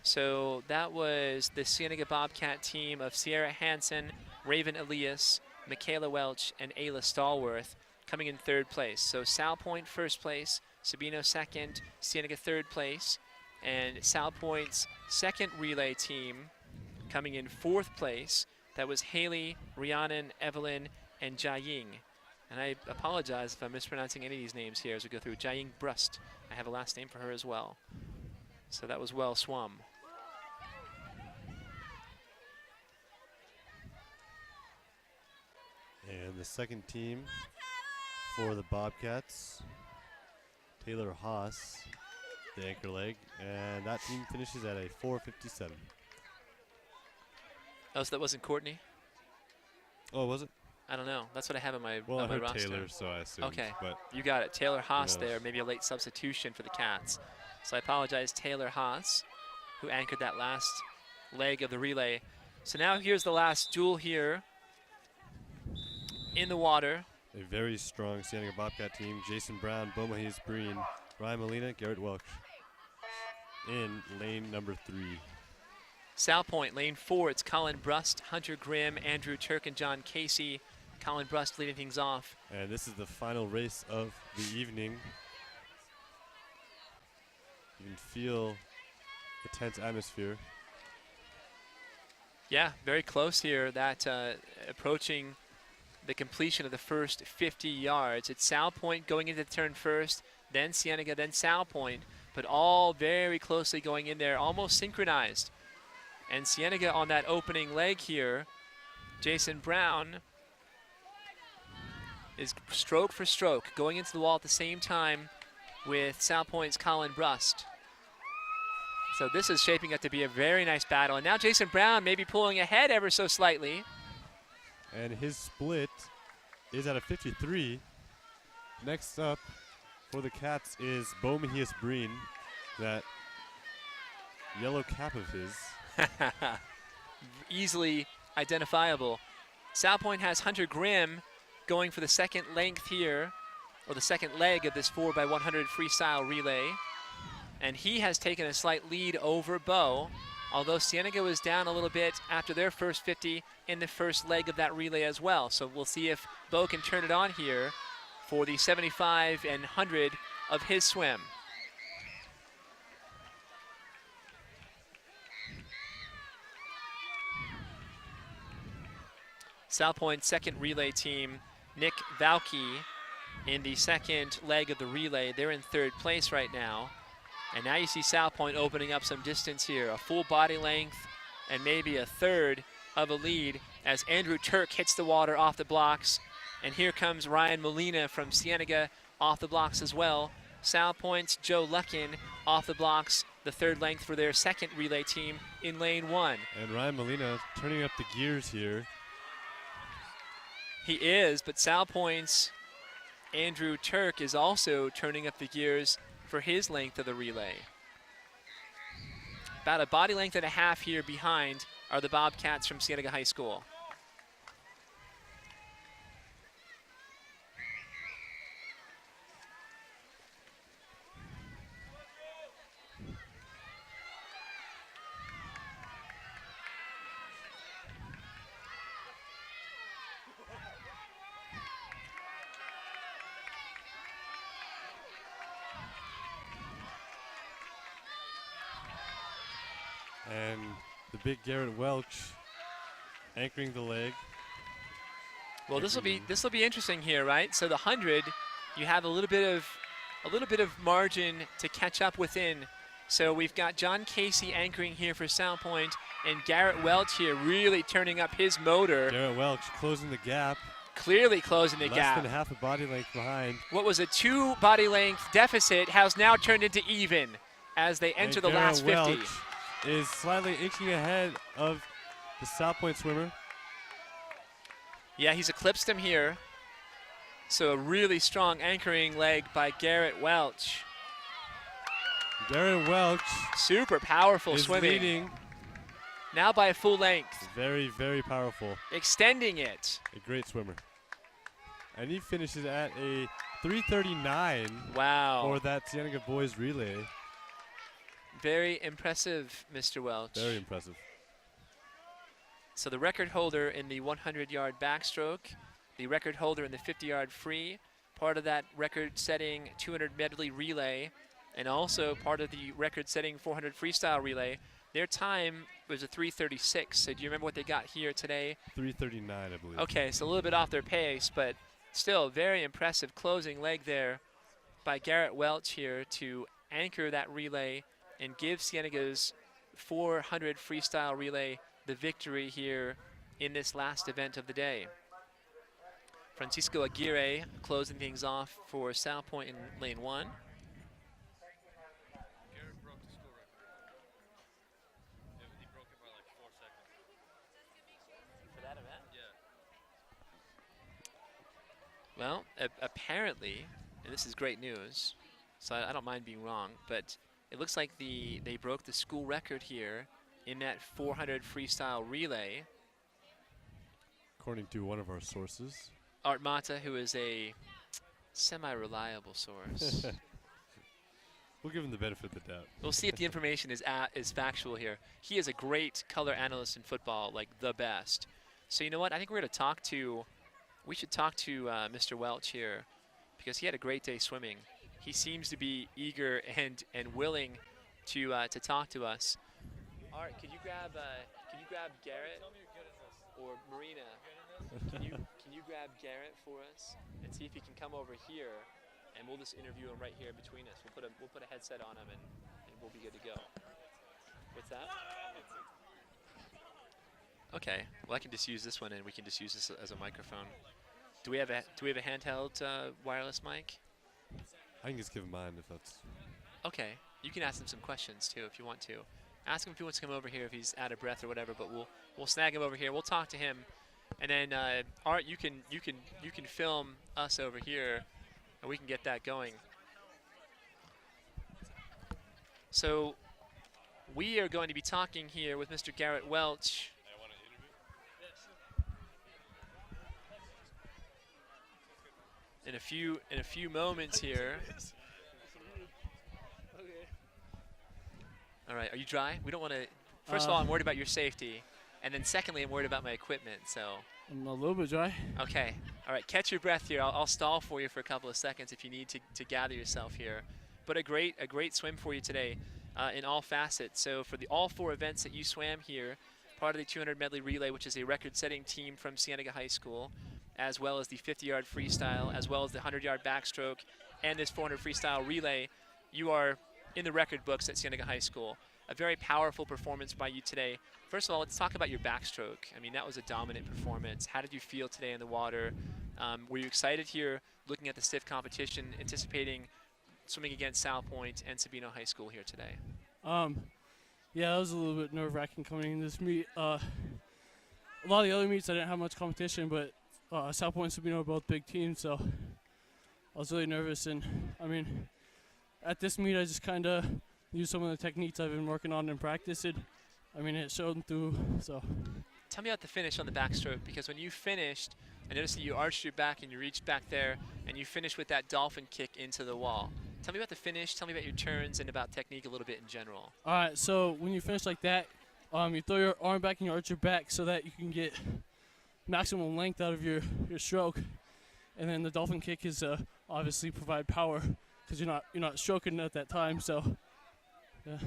So that was the Cienega Bobcat team of Sierra Hansen, Raven Elias, Michaela Welch, and Ayla Stallworth coming in third place. So Salpointe first place, Sabino second, Cienega third place, and Salpointe's second relay team coming in fourth place. That was Haley, Rhiannon, Evelyn, and Jiaying. And I apologize if I'm mispronouncing any of these names here as we go through. Jiaying Brust. I have a last name for her as well. So that was well swum. And the second team for the Bobcats, Taylor Haas, the anchor leg, and that team finishes at a 4:57. Oh, so that wasn't Courtney? Oh, was it? I don't know. That's what I have on my, Well, on I my heard roster. Taylor, so I assumed. Okay, But you got it. Taylor Haas knows? there, maybe a late substitution for the Cats. So I apologize, Taylor Haas, who anchored that last leg of the relay. So now here's the last duel here in the water. a very strong Cienega Bobcat team. Jason Brown, Beaumahias Breen, Ryan Molina, Garrett Welch in lane number 3. Salpointe, lane 4, it's Colin Brust, Hunter Grimm, Andrew Turk, and John Casey. Colin Brust leading things off. And this is the final race of the evening. You can feel the tense atmosphere. Yeah, very close here. That approaching the completion of the first 50 yards. It's Salpointe going into the turn first, then Cienega, then Salpointe, but all very closely going in there, almost synchronized. And Cienega on that opening leg here, Jason Brown is stroke for stroke, going into the wall at the same time with Salpointe's Colin Brust. So this is shaping up to be a very nice battle. And now Jason Brown maybe pulling ahead ever so slightly. And his split is at a 53. Next up for the Cats is Beaumahias Breen, that yellow cap of his. Easily identifiable. Salpointe has Hunter Grimm going for the second length here, or the second leg of this 4x100 freestyle relay. And he has taken a slight lead over Beau, although Cienega was down a little bit after their first 50 in the first leg of that relay as well. So we'll see if Beau can turn it on here for the 75 and 100 of his swim. Salpointe second relay team, Nick Valky in the second leg of the relay. They're in third place right now. And now you see Salpointe opening up some distance here, a full body length and maybe a third of a lead as Andrew Turk hits the water off the blocks. And here comes Ryan Molina from Cienega off the blocks as well. Salpointe's Joe Luckin off the blocks, the third length for their second relay team in lane 1. And Ryan Molina turning up the gears here. He is, but Salpointe's Andrew Turk is also turning up the gears for his length of the relay. About a body length and a half here behind are the Bobcats from Cienega High School. And the big Garrett Welch anchoring the leg. Well, this will be interesting here, right? So the 100, you have a little bit of margin to catch up within. So we've got John Casey anchoring here for Salpointe, and Garrett Welch here really turning up his motor. Garrett Welch closing the gap. Clearly closing the gap. Less than half a body length behind. What was a 2 body length deficit has now turned into even as they enter the last 50. Welch is slightly inching ahead of the Salpointe swimmer. Yeah, he's eclipsed him here. So a really strong anchoring leg by Garrett Welch. Garrett Welch Super powerful is swimming. leading. Now by full length. Very, very powerful. Extending it. A great swimmer. And he finishes at a 3:39. Wow. For that Cienega boys relay. Very impressive, Mr. Welch. Very impressive. So the record holder in the 100-yard backstroke, the record holder in the 50-yard free, part of that record-setting 200 medley relay, and also part of the record-setting 400 freestyle relay. Their time was a 3:36. So do you remember what they got here today? 3:39, I believe. Okay, so a little bit off their pace, but still very impressive closing leg there by Garrett Welch here to anchor that relay and give Cienega's 400 freestyle relay the victory here in this last event of the day. Francisco Aguirre closing things off for Salpointe in lane 1. Garrett broke the school record. He broke it by like 4 seconds. For that event? Yeah. Well, apparently, and this is great news, so I don't mind being wrong, but it looks like they broke the school record here in that 400 freestyle relay. According to one of our sources. Art Mata, who is a semi-reliable source. We'll give him the benefit of the doubt. We'll see if the information is factual here. He is a great color analyst in football, like the best. So you know what? I think we're going to talk to. We should talk to Mr. Welch here, because he had a great day swimming. He seems to be eager and willing to talk to us. Art, could you grab Garrett or Marina? Can you grab Garrett for us and see if he can come over here, and we'll just interview him right here between us. We'll put a headset on him and we'll be good to go. What's that? Okay. Well, I can just use this one, and we can just use this as a microphone. Do we have a handheld wireless mic? I can just give him mine if that's. Okay. You can ask him some questions too if you want to. Ask him if he wants to come over here, if he's out of breath or whatever. But we'll snag him over here. We'll talk to him, and then Art, you can film us over here, and we can get that going. So we are going to be talking here with Mr. Garrett Welch. In a few moments here. All right, are you dry? We don't want to. First of all, I'm worried about your safety, and then secondly, I'm worried about my equipment. So. I'm a little bit dry. Okay. All right. Catch your breath here. I'll stall for you for a couple of seconds if you need to gather yourself here. But a great swim for you today, in all facets. So for all 4 events that you swam here, part of the 200 medley relay, which is a record-setting team from Cienega High School, as well as the 50-yard freestyle, as well as the 100-yard backstroke, and this 400 freestyle relay, you are in the record books at Cienega High School. A very powerful performance by you today. First of all, let's talk about your backstroke. I mean, that was a dominant performance. How did you feel today in the water? Were you excited here looking at the stiff competition, anticipating swimming against Salpointe and Sabino High School here today? Yeah, that was a little bit nerve-wracking coming in this meet. A lot of the other meets I didn't have much competition, but Salpointe and Sabino are both big teams, so I was really nervous. And I mean, at this meet I just kind of used some of the techniques I've been working on in practice, and I mean it showed through. So tell me about the finish on the backstroke, because when you finished, I noticed that you arched your back and you reached back there and you finished with that dolphin kick into the wall. Tell me about the finish, tell me about your turns, and about technique a little bit in general. All right, so when you finish like that, you throw your arm back and you arch your back so that you can get maximum length out of your stroke, and then the dolphin kick is obviously provide power because you're not stroking at that time. So yeah.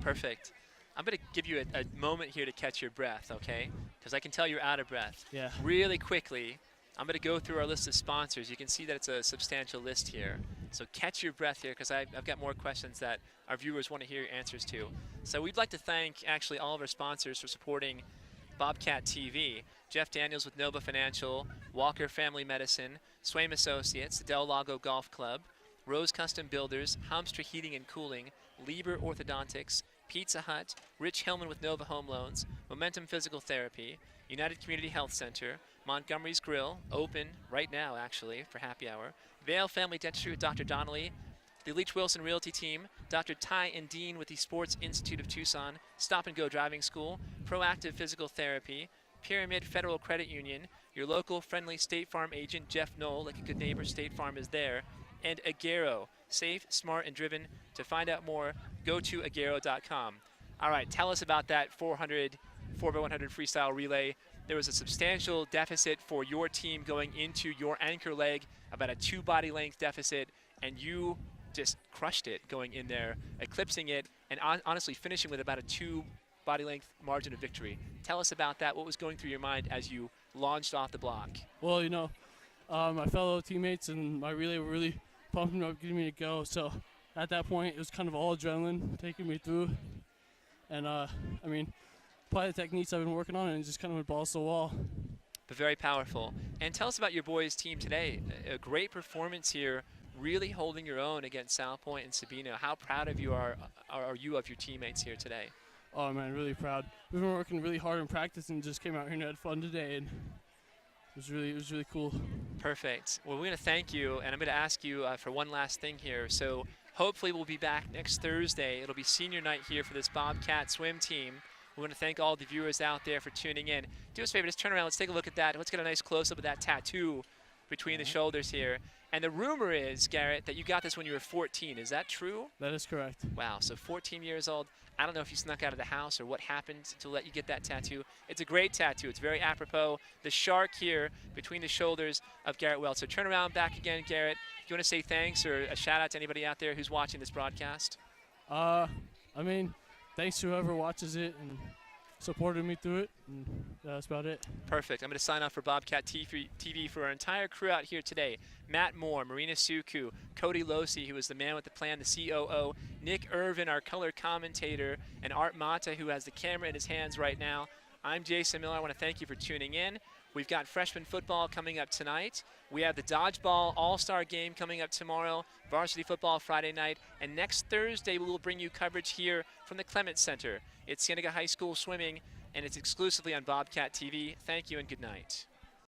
Perfect. I'm going to give you a moment here to catch your breath, okay? Because I can tell you're out of breath. Yeah. Really quickly, I'm going to go through our list of sponsors. You can see that it's a substantial list here. So catch your breath here, because I've got more questions that our viewers want to hear your answers to. So we'd like to thank actually all of our sponsors for supporting Bobcat TV. Jeff Daniels with Nova Financial, Walker Family Medicine, Swaim Associates, Del Lago Golf Club, Rose Custom Builders, Hamstra Heating and Cooling, Lieber Orthodontics, Pizza Hut, Rich Hillman with Nova Home Loans, Momentum Physical Therapy, United Community Health Center, Montgomery's Grill, open right now actually for happy hour, Vale Family Dentistry with Dr. Donnelly, the Leach Wilson Realty Team, Dr. Ty and Dean with the Sports Institute of Tucson, Stop and Go Driving School, Proactive Physical Therapy, Pyramid Federal Credit Union, your local friendly State Farm agent Jeff Knoll, like a good neighbor, State Farm is there, and Agero, safe, smart, and driven. To find out more, go to agero.com. All right, tell us about that 400 4x100 freestyle relay. There was a substantial deficit for your team going into your anchor leg, about a 2 body length deficit, and you just crushed it going in there, eclipsing it, and honestly finishing with about a 2 body length margin of victory. Tell us about that. What was going through your mind as you launched off the block? Well, my fellow teammates and my relay were really pumping me up, getting me to go. So at that point, it was kind of all adrenaline taking me through. And, apply the techniques I've been working on and just kind of went balls to the wall. But very powerful. And tell us about your boys' team today. A great performance here, really holding your own against Salpointe and Sabino. How proud of you are you of your teammates here today? Oh man, really proud. We've been working really hard in practice and just came out here and had fun today, and it was really cool. Perfect. Well, we're going to thank you, and I'm going to ask you for one last thing here. So hopefully we'll be back next Thursday. It'll be senior night here for this Bobcat swim team. We want to thank all the viewers out there for tuning in. Do us a favor, just turn around. Let's take a look at that. Let's get a nice close-up of that tattoo between the shoulders here. And the rumor is, Garrett, that you got this when you were 14. Is that true? That is correct. Wow, so 14 years old. I don't know if you snuck out of the house or what happened to let you get that tattoo. It's a great tattoo. It's very apropos. The shark here between the shoulders of Garrett Welch. So turn around back again, Garrett. If you want to say thanks or a shout-out to anybody out there who's watching this broadcast. Thanks to whoever watches it and supported me through it, and that's about it. Perfect. I'm going to sign off for Bobcat TV for our entire crew out here today. Matt Moore, Marina Suku, Cody Losi, who is the man with the plan, the COO, Nick Irvin, our color commentator, and Art Mata, who has the camera in his hands right now. I'm Jason Miller. I want to thank you for tuning in. We've got freshman football coming up tonight. We have the dodgeball all-star game coming up tomorrow, varsity football Friday night, and next Thursday we will bring you coverage here from the Clements Center. It's Cienega High School swimming, and it's exclusively on Bobcat TV. Thank you and good night.